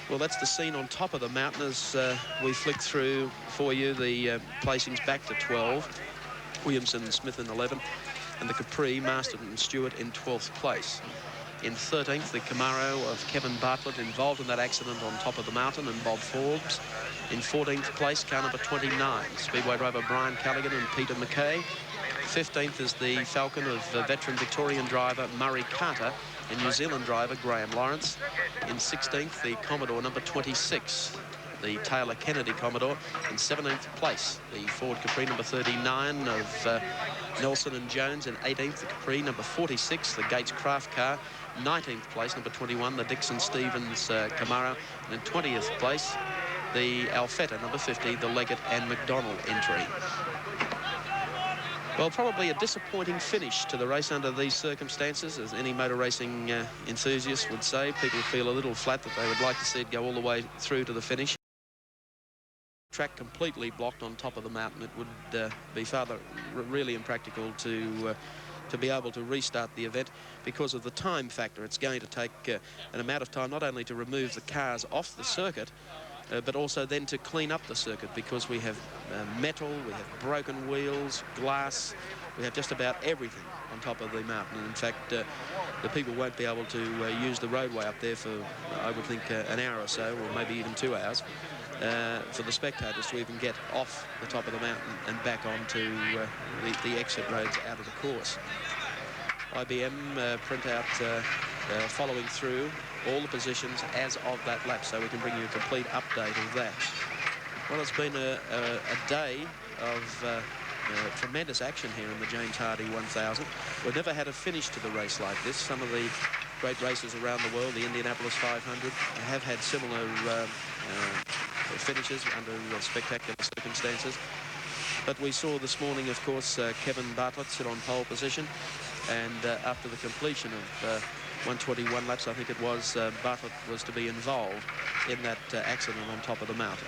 Well, that's the scene on top of the mountain as we flick through for you the placings back to 12. Williamson and Smith in 11th, and the Capri, Marston and Stewart in 12th place. In 13th, the Camaro of Kevin Bartlett involved in that accident on top of the mountain, and Bob Forbes. In 14th place, car number 29, Speedway driver Brian Callaghan and Peter McKay. 15th is the Falcon of veteran Victorian driver Murray Carter and New Zealand driver Graham Lawrence. In 16th, the Commodore number 26, the Taylor Kennedy Commodore. In 17th place, the Ford Capri number 39 of Nelson and Jones. In 18th, the Capri number 46, the Gates Craft car. 19th place, number 21, the Dixon Stevens Camaro. And in 20th place, the Alfetta number 50, the Leggett and McDonnell entry. Well, probably a disappointing finish to the race under these circumstances, as any motor racing enthusiast would say. People feel a little flat that they would like to see it go all the way through to the finish. Track completely blocked on top of the mountain. It would be really impractical to be able to restart the event because of the time factor. It's going to take an amount of time not only to remove the cars off the circuit, but also then to clean up the circuit, because we have metal, we have broken wheels, glass, we have just about everything on top of the mountain. And in fact, the people won't be able to use the roadway up there for, I would think, an hour or so, or maybe even 2 hours, for the spectators to even get off the top of the mountain and back onto the exit roads out of the course. IBM printout following through all the positions as of that lap, so we can bring you a complete update of that. Well, it's been a day of tremendous action here in the James Hardy 1000. We've never had a finish to the race like this. Some of the great races around the world, the Indianapolis 500, have had similar finishes under spectacular circumstances. But we saw this morning, of course, Kevin Bartlett sit on pole position, and after the completion of 121 laps, I think it was, Bartlett was to be involved in that accident on top of the mountain.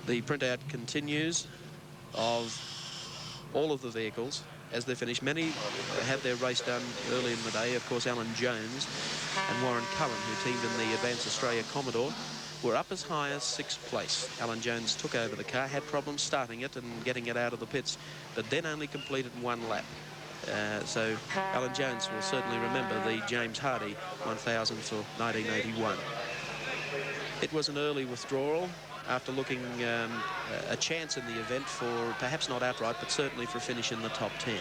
The printout continues of all of the vehicles as they finish. Many had their race done early in the day. Of course, Alan Jones and Warren Cullen, who teamed in the Advanced Australia Commodore, were up as high as 6th place. Alan Jones took over the car, had problems starting it and getting it out of the pits, but then only completed 1 lap. So Alan Jones will certainly remember the James Hardy 1000 for 1981. It was an early withdrawal after looking a chance in the event for perhaps not outright, but certainly for a finish in the top 10.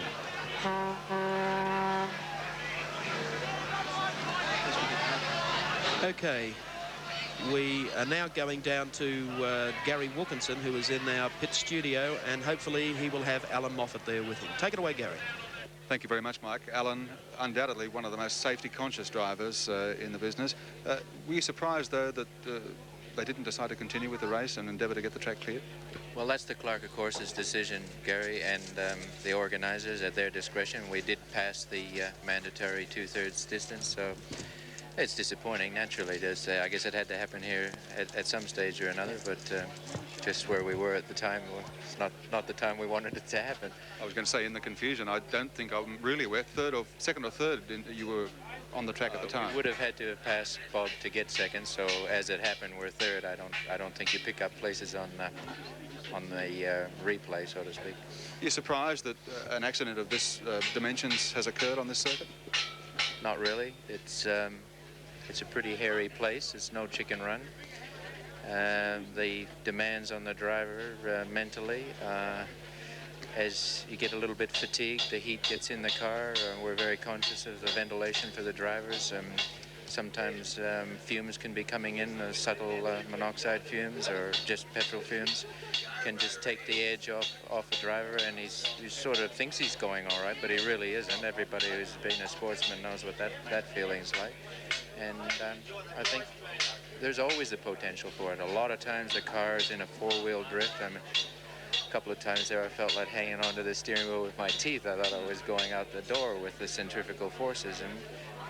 Okay, we are now going down to Gary Wilkinson, who is in our pit studio, and hopefully he will have Alan Moffat there with him. Take it away, Gary. Thank you very much, Mike. Alan, undoubtedly one of the most safety-conscious drivers in the business. Were you surprised, though, that they didn't decide to continue with the race and endeavour to get the track cleared? Well, that's the clerk of course's decision, Gary, and the organisers at their discretion. We did pass the mandatory 2/3 distance, so It's disappointing, naturally. I guess it had to happen here at some stage or another, but just where we were at the time, it's not the time we wanted it to happen. I was going to say, in the confusion, I don't think I'm really aware. Second or third, you were on the track at the time. We would have had to have passed Bob to get second, so as it happened, we're third. I don't think you pick up places on the replay, so to speak. You're surprised that an accident of this dimensions has occurred on this circuit? Not really. It's a pretty hairy place. It's no chicken run. The demands on the driver mentally, as you get a little bit fatigued, the heat gets in the car. We're very conscious of the ventilation for the drivers. Sometimes fumes can be coming in, subtle monoxide fumes or just petrol fumes can just take the edge off the driver, and he sort of thinks he's going all right, but he really isn't. Everybody who's been a sportsman knows what that feeling's like. And I think there's always the potential for it. A lot of times the car's in a four-wheel drift. I mean, a couple of times there I felt like hanging onto the steering wheel with my teeth. I thought I was going out the door with the centrifugal forces. And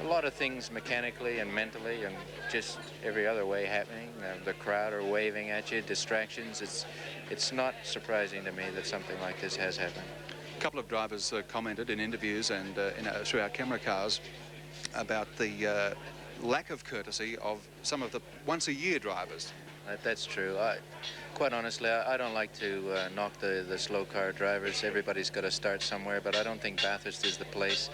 a lot of things mechanically and mentally and just every other way happening. The crowd are waving at you, distractions. It's not surprising to me that something like this has happened. A couple of drivers commented in interviews and through our camera cars about the lack of courtesy of some of the once-a-year drivers. That's true. Quite honestly, I don't like to knock the slow car drivers. Everybody's got to start somewhere, but I don't think Bathurst is the place.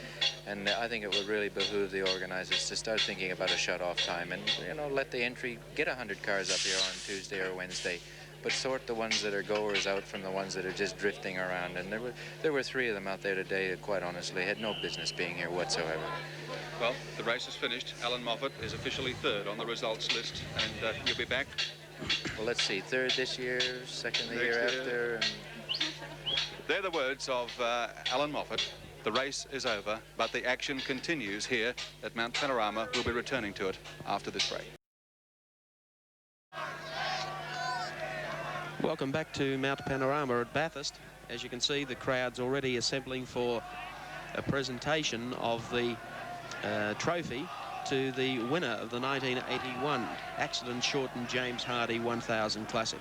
And I think it would really behoove the organizers to start thinking about a shut-off time and, you know, let the entry get 100 cars up here on Tuesday or Wednesday, but sort the ones that are goers out from the ones that are just drifting around. And there were 3 of them out there today that, quite honestly, had no business being here whatsoever. Well, the race is finished. Alan Moffat is officially third on the results list, and you'll be back. Well, let's see, third this year, second the year after. And... They're the words of Alan Moffat. The race is over, but the action continues here at Mount Panorama. We'll be returning to it after this break. Welcome back to Mount Panorama at Bathurst. As you can see, the crowd's already assembling for a presentation of the trophy to the winner of the 1981 accident-shortened James Hardie 1000 Classic.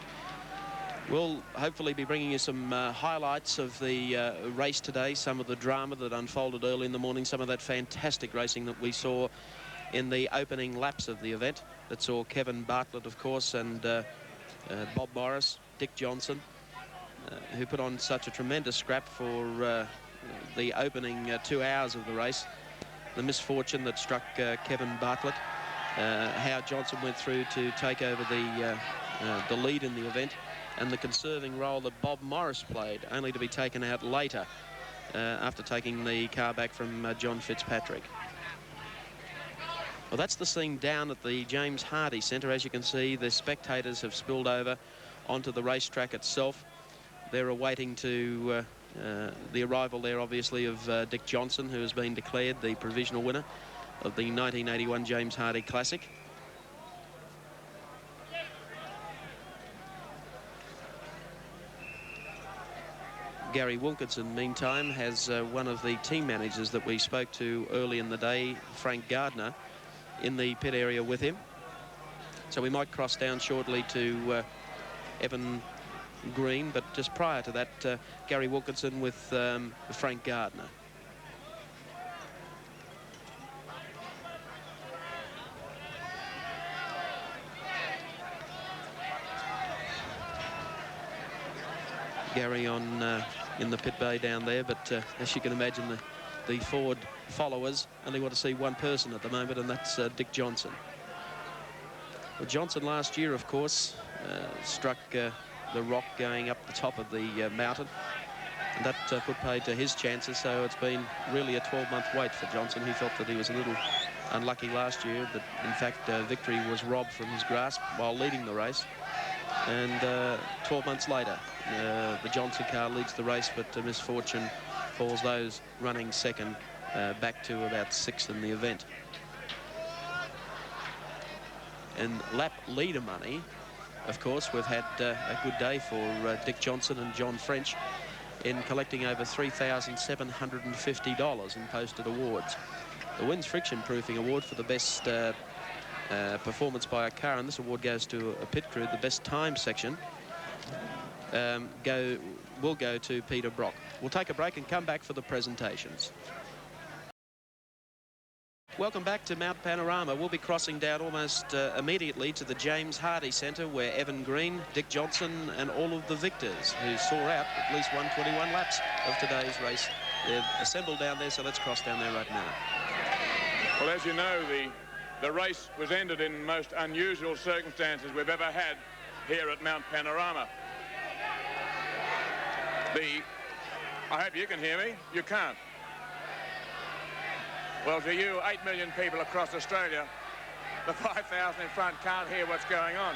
We'll hopefully be bringing you some highlights of the race today, some of the drama that unfolded early in the morning, some of that fantastic racing that we saw in the opening laps of the event that saw Kevin Bartlett, of course, and Bob Morris, Dick Johnson, who put on such a tremendous scrap for the opening 2 hours of the race. The misfortune that struck Kevin Bartlett, how Johnson went through to take over the lead in the event, and the conserving role that Bob Morris played, only to be taken out later after taking the car back from John Fitzpatrick. Well, that's the scene down at the James Hardie Centre. As you can see, the spectators have spilled over onto the racetrack itself. They're awaiting to the arrival there, obviously, of Dick Johnson, who has been declared the provisional winner of the 1981 James Hardie Classic. Gary Wilkinson, meantime, has one of the team managers that we spoke to early in the day, Frank Gardner, in the pit area with him. So we might cross down shortly to Evan Green, but just prior to that, Gary Wilkinson with Frank Gardner. Gary on in the pit bay down there, but as you can imagine, the Ford followers only want to see one person at the moment, and that's Dick Johnson. Well, Johnson last year, of course, struck the rock going up the top of the mountain, and that put paid to his chances. So it's been really a 12-month wait for Johnson. He felt that he was a little unlucky last year, that in fact victory was robbed from his grasp while leading the race. And 12 months later, the Johnson car leads the race, but misfortune falls those running second back to about 6th in the event. And lap leader money, of course, we've had a good day for Dick Johnson and John French in collecting over $3,750 in posted awards. the Wins Friction Proofing Award for the best performance by a car, and this award goes to a pit crew. The best time section will go to Peter Brock. We'll take a break and come back for the presentations. Welcome back to Mount Panorama. We'll be crossing down almost immediately to the James Hardy Centre, where Evan Green, Dick Johnson and all of the victors who saw out at least 121 laps of today's race, they're assembled down there, so let's cross down there right now. Well, as you know, the race was ended in most unusual circumstances we've ever had here at Mount Panorama. I hope you can hear me. You can't. Well, to you, 8 million people across Australia, the 5,000 in front can't hear what's going on.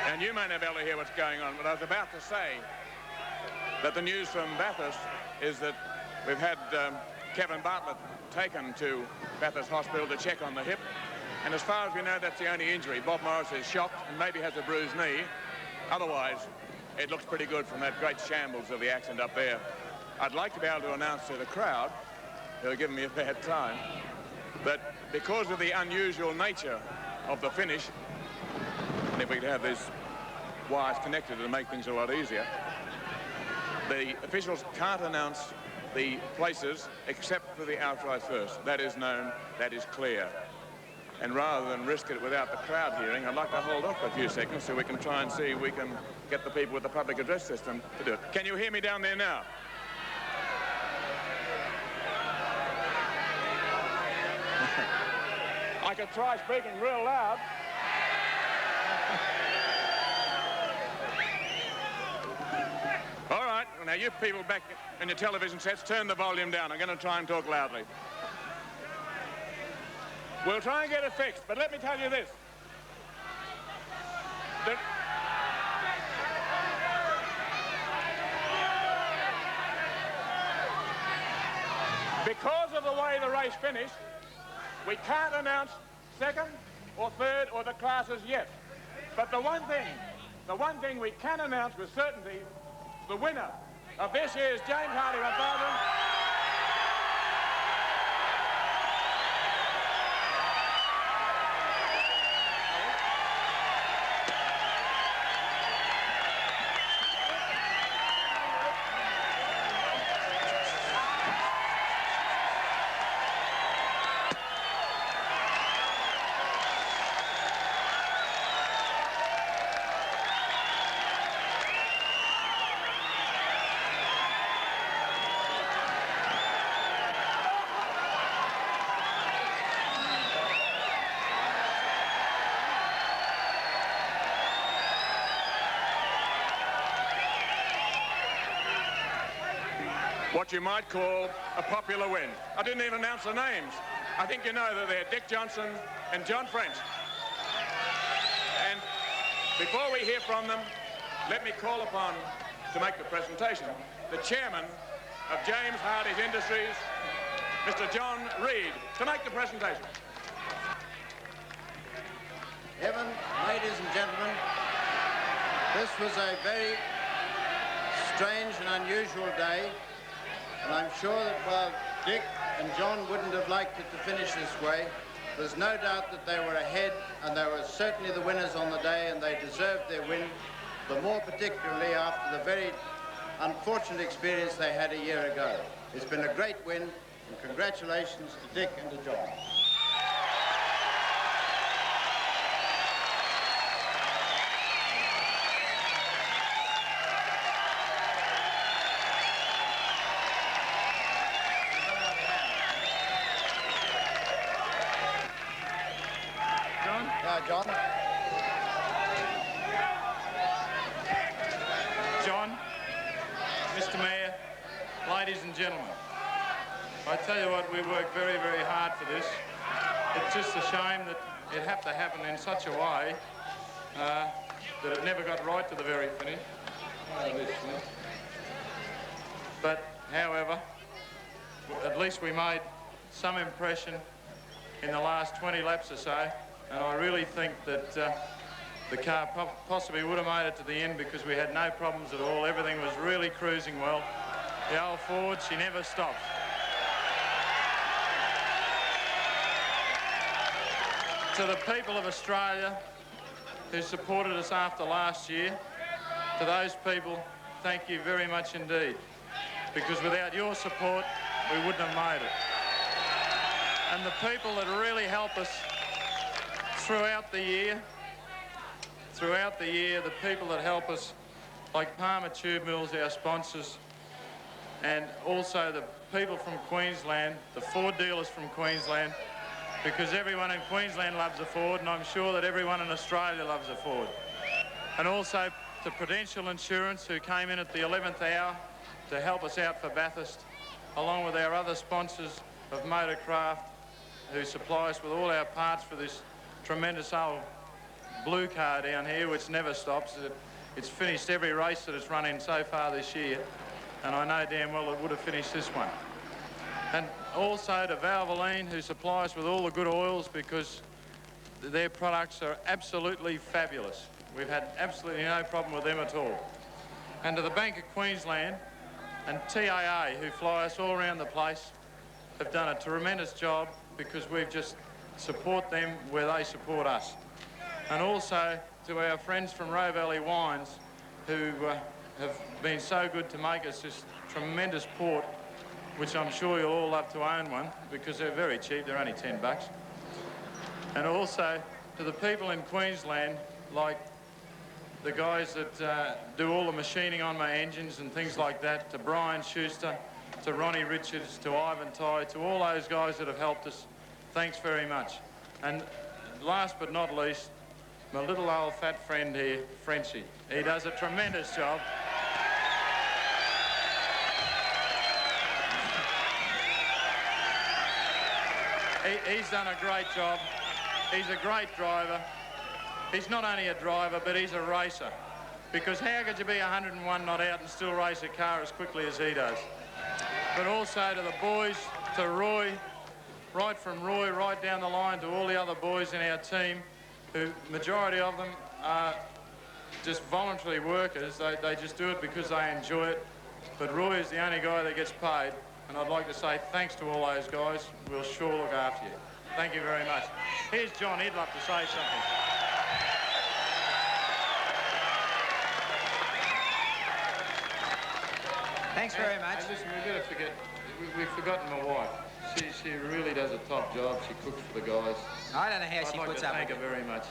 And you may not be able to hear what's going on, but I was about to say that the news from Bathurst is that we've had Kevin Bartlett taken to Bathurst Hospital to check on the hip. And as far as we know, that's the only injury. Bob Morris is shocked and maybe has a bruised knee. Otherwise, it looks pretty good from that great shambles of the accident up there. I'd like to be able to announce to the crowd, who are giving me a bad time, that because of the unusual nature of the finish, and if we could have these wires connected, it'll make things a lot easier, the officials can't announce the places except for the outright first. That is known, that is clear. And rather than risk it without the crowd hearing, I'd like to hold off for a few seconds so we can try and see if we can get the people with the public address system to do it. Can you hear me down there now? I could try speaking real loud. All right, well, now you people back in your television sets, turn the volume down. I'm going to try and talk loudly. We'll try and get it fixed, but let me tell you this. Because of the way the race finished, we can't announce second or third or the classes yet. But the one thing we can announce with certainty, the winner of this year's James Hardy 1000. What you might call a popular win. I didn't even announce the names. I think you know that they're Dick Johnson and John French. And before we hear from them, let me call upon, to make the presentation, the chairman of James Hardy's Industries, Mr. John Reed, to make the presentation. Evan, ladies and gentlemen, this was a very strange and unusual day. And I'm sure that while Dick and John wouldn't have liked it to finish this way, there's no doubt that they were ahead, and they were certainly the winners on the day, and they deserved their win, the more particularly after the very unfortunate experience they had a year ago. It's been a great win, and congratulations to Dick and to John. John, Mr. Mayor, ladies and gentlemen, I tell you what, we worked very, very hard for this. It's just a shame that it had to happen in such a way that it never got right to the very finish. But, however, at least we made some impression in the last 20 laps or so, and I really think that the car possibly would have made it to the end because we had no problems at all. Everything was really cruising well. The old Ford, she never stops. To the people of Australia who supported us after last year, to those people, thank you very much indeed. Because without your support, we wouldn't have made it. And the people that really help us throughout the year, the people that help us, like Palmer Tube Mills, our sponsors, and also the people from Queensland, the Ford dealers from Queensland, because everyone in Queensland loves a Ford, and I'm sure that everyone in Australia loves a Ford. And also to Prudential Insurance, who came in at the 11th hour to help us out for Bathurst, along with our other sponsors of Motorcraft, who supply us with all our parts for this tremendous old blue car down here, which never stops. It's finished every race that it's run in so far this year, and I know damn well it would have finished this one. And also to Valvoline, who supply us with all the good oils, because their products are absolutely fabulous. We've had absolutely no problem with them at all. And to the Bank of Queensland and TAA, who fly us all around the place, have done a tremendous job, because we've just support them where they support us. And also to our friends from Roe Valley Wines, who have been so good to make us this tremendous port, which I'm sure you'll all love to own one, because they're very cheap, they're only $10. And also to the people in Queensland, like the guys that do all the machining on my engines and things like that, to Brian Schuster, to Ronnie Richards, to Ivan Ty, to all those guys that have helped us, thanks very much. And last but not least, my little old fat friend here, Frenchie. He does a tremendous job. He's done a great job. He's a great driver. He's not only a driver, but he's a racer. Because how could you be 101 not out and still race a car as quickly as he does? But also to the boys, to Roy, right from Roy right down the line to all the other boys in our team, who, majority of them are just voluntary workers. They just do it because they enjoy it. But Roy is the only guy that gets paid. And I'd like to say thanks to all those guys. We'll sure look after you. Thank you very much. Here's John. He'd love to say something. Thanks very much. Listen, we've got to forget, we've forgotten my wife. She really does a top job. She cooks for the guys. I don't know how she puts up with it. I'd like to thank her very much.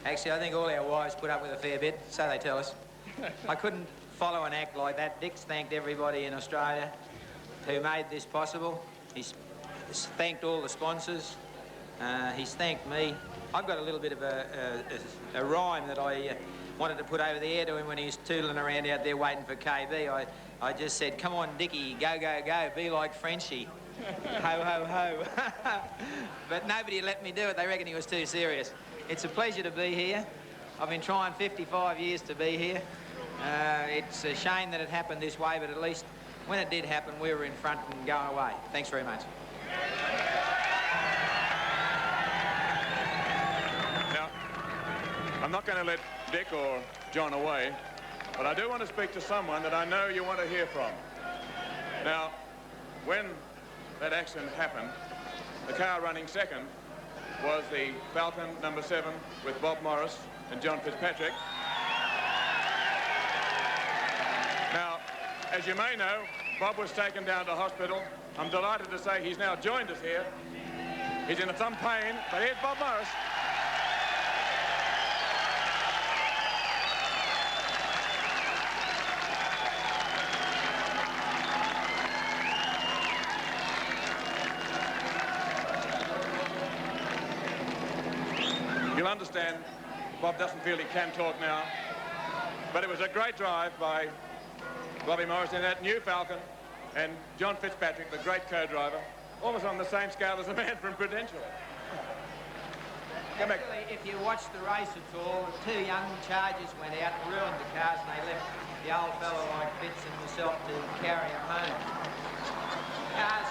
Actually, I think all our wives put up with a fair bit, so they tell us. I couldn't follow an act like that. Dick's thanked everybody in Australia who made this possible. He's thanked all the sponsors. He's thanked me. I've got a little bit of a rhyme that I wanted to put over the air to him when he was tootling around out there waiting for KB. I just said, come on, Dickie, go, go, go, be like Frenchie. Ho, ho, ho. But nobody let me do it. They reckon he was too serious. It's a pleasure to be here. I've been trying 55 years to be here. It's a shame that it happened this way, but at least when it did happen, we were in front and going away. Thanks very much. Now, I'm not going to let Dick or John away, but I do want to speak to someone that I know you want to hear from. Now, when that accident happened, the car running second was the Falcon number 7 with Bob Morris and John Fitzpatrick. Now, as you may know, Bob was taken down to hospital. I'm delighted to say he's now joined us here. He's in some pain, but here's Bob Morris. You'll understand, Bob doesn't feel he can talk now, but it was a great drive by Bobby Morris in that new Falcon, and John Fitzpatrick, the great co-driver, almost on the same scale as the man from Prudential. Actually, if you watched the race at all, the two young chargers went out and ruined the cars, and they left the old fellow like Fitz and myself to carry them home. Cars.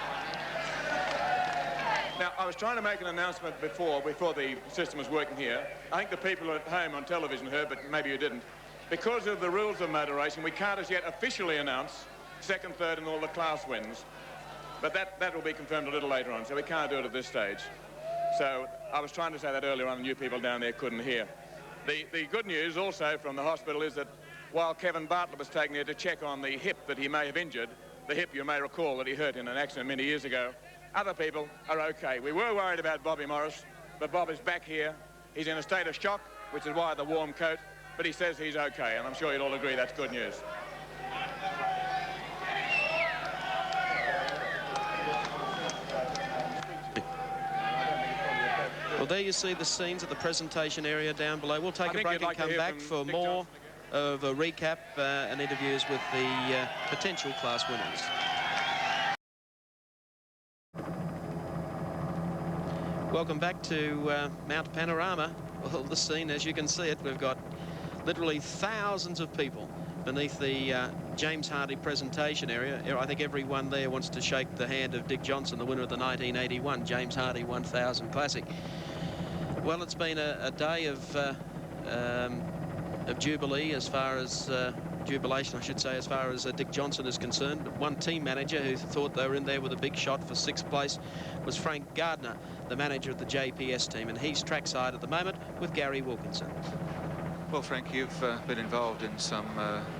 Now, I was trying to make an announcement before the system was working here. I think the people at home on television heard, but maybe you didn't. Because of the rules of motor racing, we can't as yet officially announce second, third, and all the class wins. But that will be confirmed a little later on, so we can't do it at this stage. So I was trying to say that earlier on, and you people down there couldn't hear. The good news also from the hospital is that while Kevin Bartlett was taken here to check on the hip that he may have injured, the hip you may recall that he hurt in an accident many years ago, other people are okay. We were worried about Bobby Morris, but Bob is back here. He's in a state of shock, which is why the warm coat, but he says he's okay, and I'm sure you'll all agree that's good news. Well, there you see the scenes at the presentation area down below. We'll take a break and come back for more of a recap and interviews with the potential class winners. Welcome back to Mount Panorama. Well, the scene, as you can see it, we've got literally thousands of people beneath the James Hardy presentation area. I think everyone there wants to shake the hand of Dick Johnson, the winner of the 1981 James Hardy 1000 Classic. Well, it's been a day of jubilee as far as jubilation, I should say, as far as Dick Johnson is concerned. One team manager who thought they were in there with a big shot for 6th place was Frank Gardner, the manager of the JPS team, and he's trackside at the moment with Gary Wilkinson. Well, Frank, you've been involved in some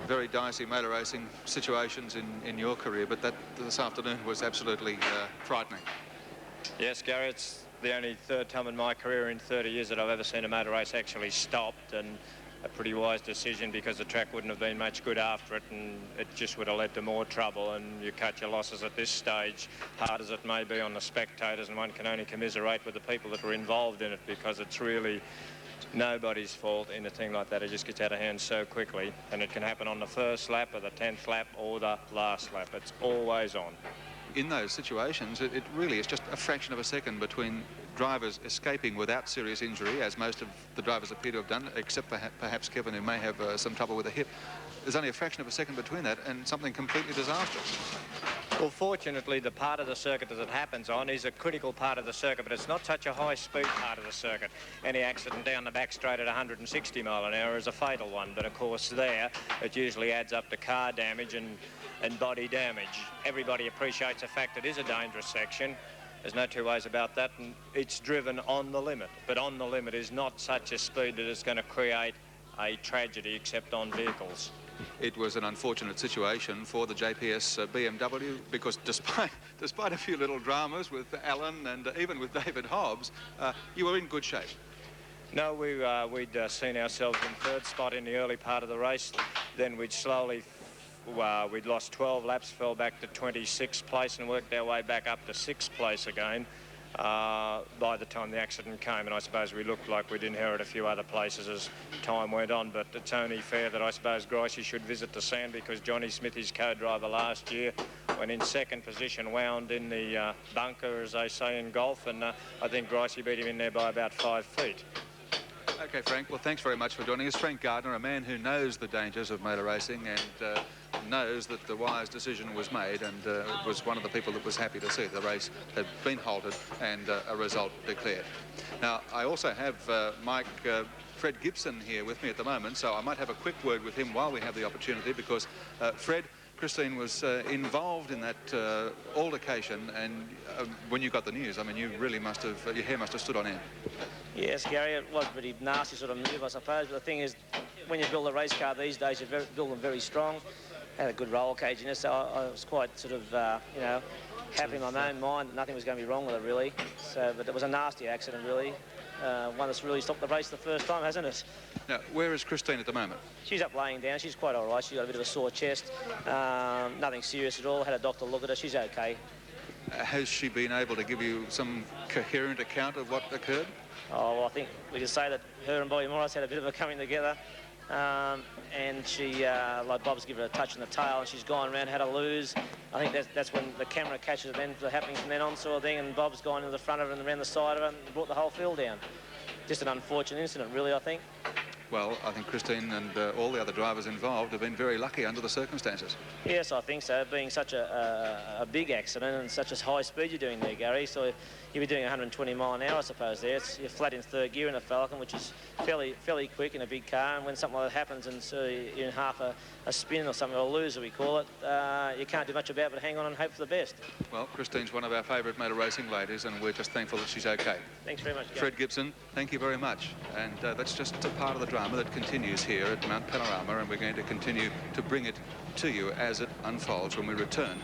very dicey motor racing situations in your career, but that this afternoon was absolutely frightening. Yes, Gary, it's the only third time in my career in 30 years that I've ever seen a motor race actually stopped, and a pretty wise decision because the track wouldn't have been much good after it, and it just would have led to more trouble, and you cut your losses at this stage, hard as it may be on the spectators, and one can only commiserate with the people that were involved in it, because it's really nobody's fault in a thing like that. It just gets out of hand so quickly, and it can happen on the first lap or the 10th lap or the last lap. It's always on. In those situations, it really is just a fraction of a second between drivers escaping without serious injury, as most of the drivers appear to have done, except perhaps Kevin, who may have some trouble with the hip. There's only a fraction of a second between that and something completely disastrous. Well, fortunately, the part of the circuit that it happens on is a critical part of the circuit, but it's not such a high-speed part of the circuit. Any accident down the back straight at 160 mile an hour is a fatal one, but of course there, it usually adds up to car damage and body damage. Everybody appreciates the fact it is a dangerous section. There's no two ways about that, and it's driven on the limit. But on the limit is not such a speed that it's going to create a tragedy except on vehicles. It was an unfortunate situation for the JPS BMW, because despite a few little dramas with Alan and even with David Hobbs, you were in good shape. No, we'd seen ourselves in 3rd spot in the early part of the race. Then we'd slowly, we'd lost 12 laps, fell back to 26th place and worked our way back up to 6th place again by the time the accident came. And I suppose we looked like we'd inherit a few other places as time went on. But it's only fair that I suppose Gricey should visit the sand, because Johnny Smith, his co-driver last year, went in 2nd position, wound in the bunker, as they say in golf, and I think Gricey beat him in there by about 5 feet. Okay, Frank, well, thanks very much for joining us. Frank Gardner, a man who knows the dangers of motor racing and knows that the wise decision was made, and was one of the people that was happy to see the race had been halted and a result declared. Now, I also have Fred Gibson here with me at the moment, so I might have a quick word with him while we have the opportunity, because Fred, Christine was involved in that altercation, and when you got the news, I mean, you really must have, your hair must have stood on end. Yes, Gary, it was a pretty nasty sort of move, I suppose, but the thing is, when you build a race car these days, you build them very strong. Had a good roll cage in it, so I was quite sort of, you know, happy in my own mind that nothing was going to be wrong with it, really. So, but it was a nasty accident, really. One that's really stopped the race the first time, hasn't it? Now, where is Christine at the moment? She's up laying down. She's quite all right. She's got a bit of a sore chest. Nothing serious at all. Had a doctor look at her. She's okay. Has she been able to give you some coherent account of what occurred? Oh, well, I think we could say that her and Bobby Morris had a bit of a coming together. And she, like Bob's given her a touch in the tail, and she's gone around, had a lose. I think that's when the camera catches it then, happening from then on, sort of thing, and Bob's gone into the front of her and around the side of her and brought the whole field down. Just an unfortunate incident, really, I think. Well, I think Christine and all the other drivers involved have been very lucky under the circumstances. Yes, I think so. Being such a big accident and such a high speed you're doing there, Gary, so you'll be doing 120 mile an hour, I suppose. There, you're flat in third gear in a Falcon, which is fairly quick in a big car. And when something like that happens, and so you're in half a spin or something, or a loser we call it, you can't do much about it but hang on and hope for the best. Well, Christine's one of our favourite motor racing ladies, and we're just thankful that she's okay. Thanks very much, Gary. Fred Gibson, thank you very much. And that's just a part of the drama that continues here at Mount Panorama, and we're going to continue to bring it to you as it unfolds when we return.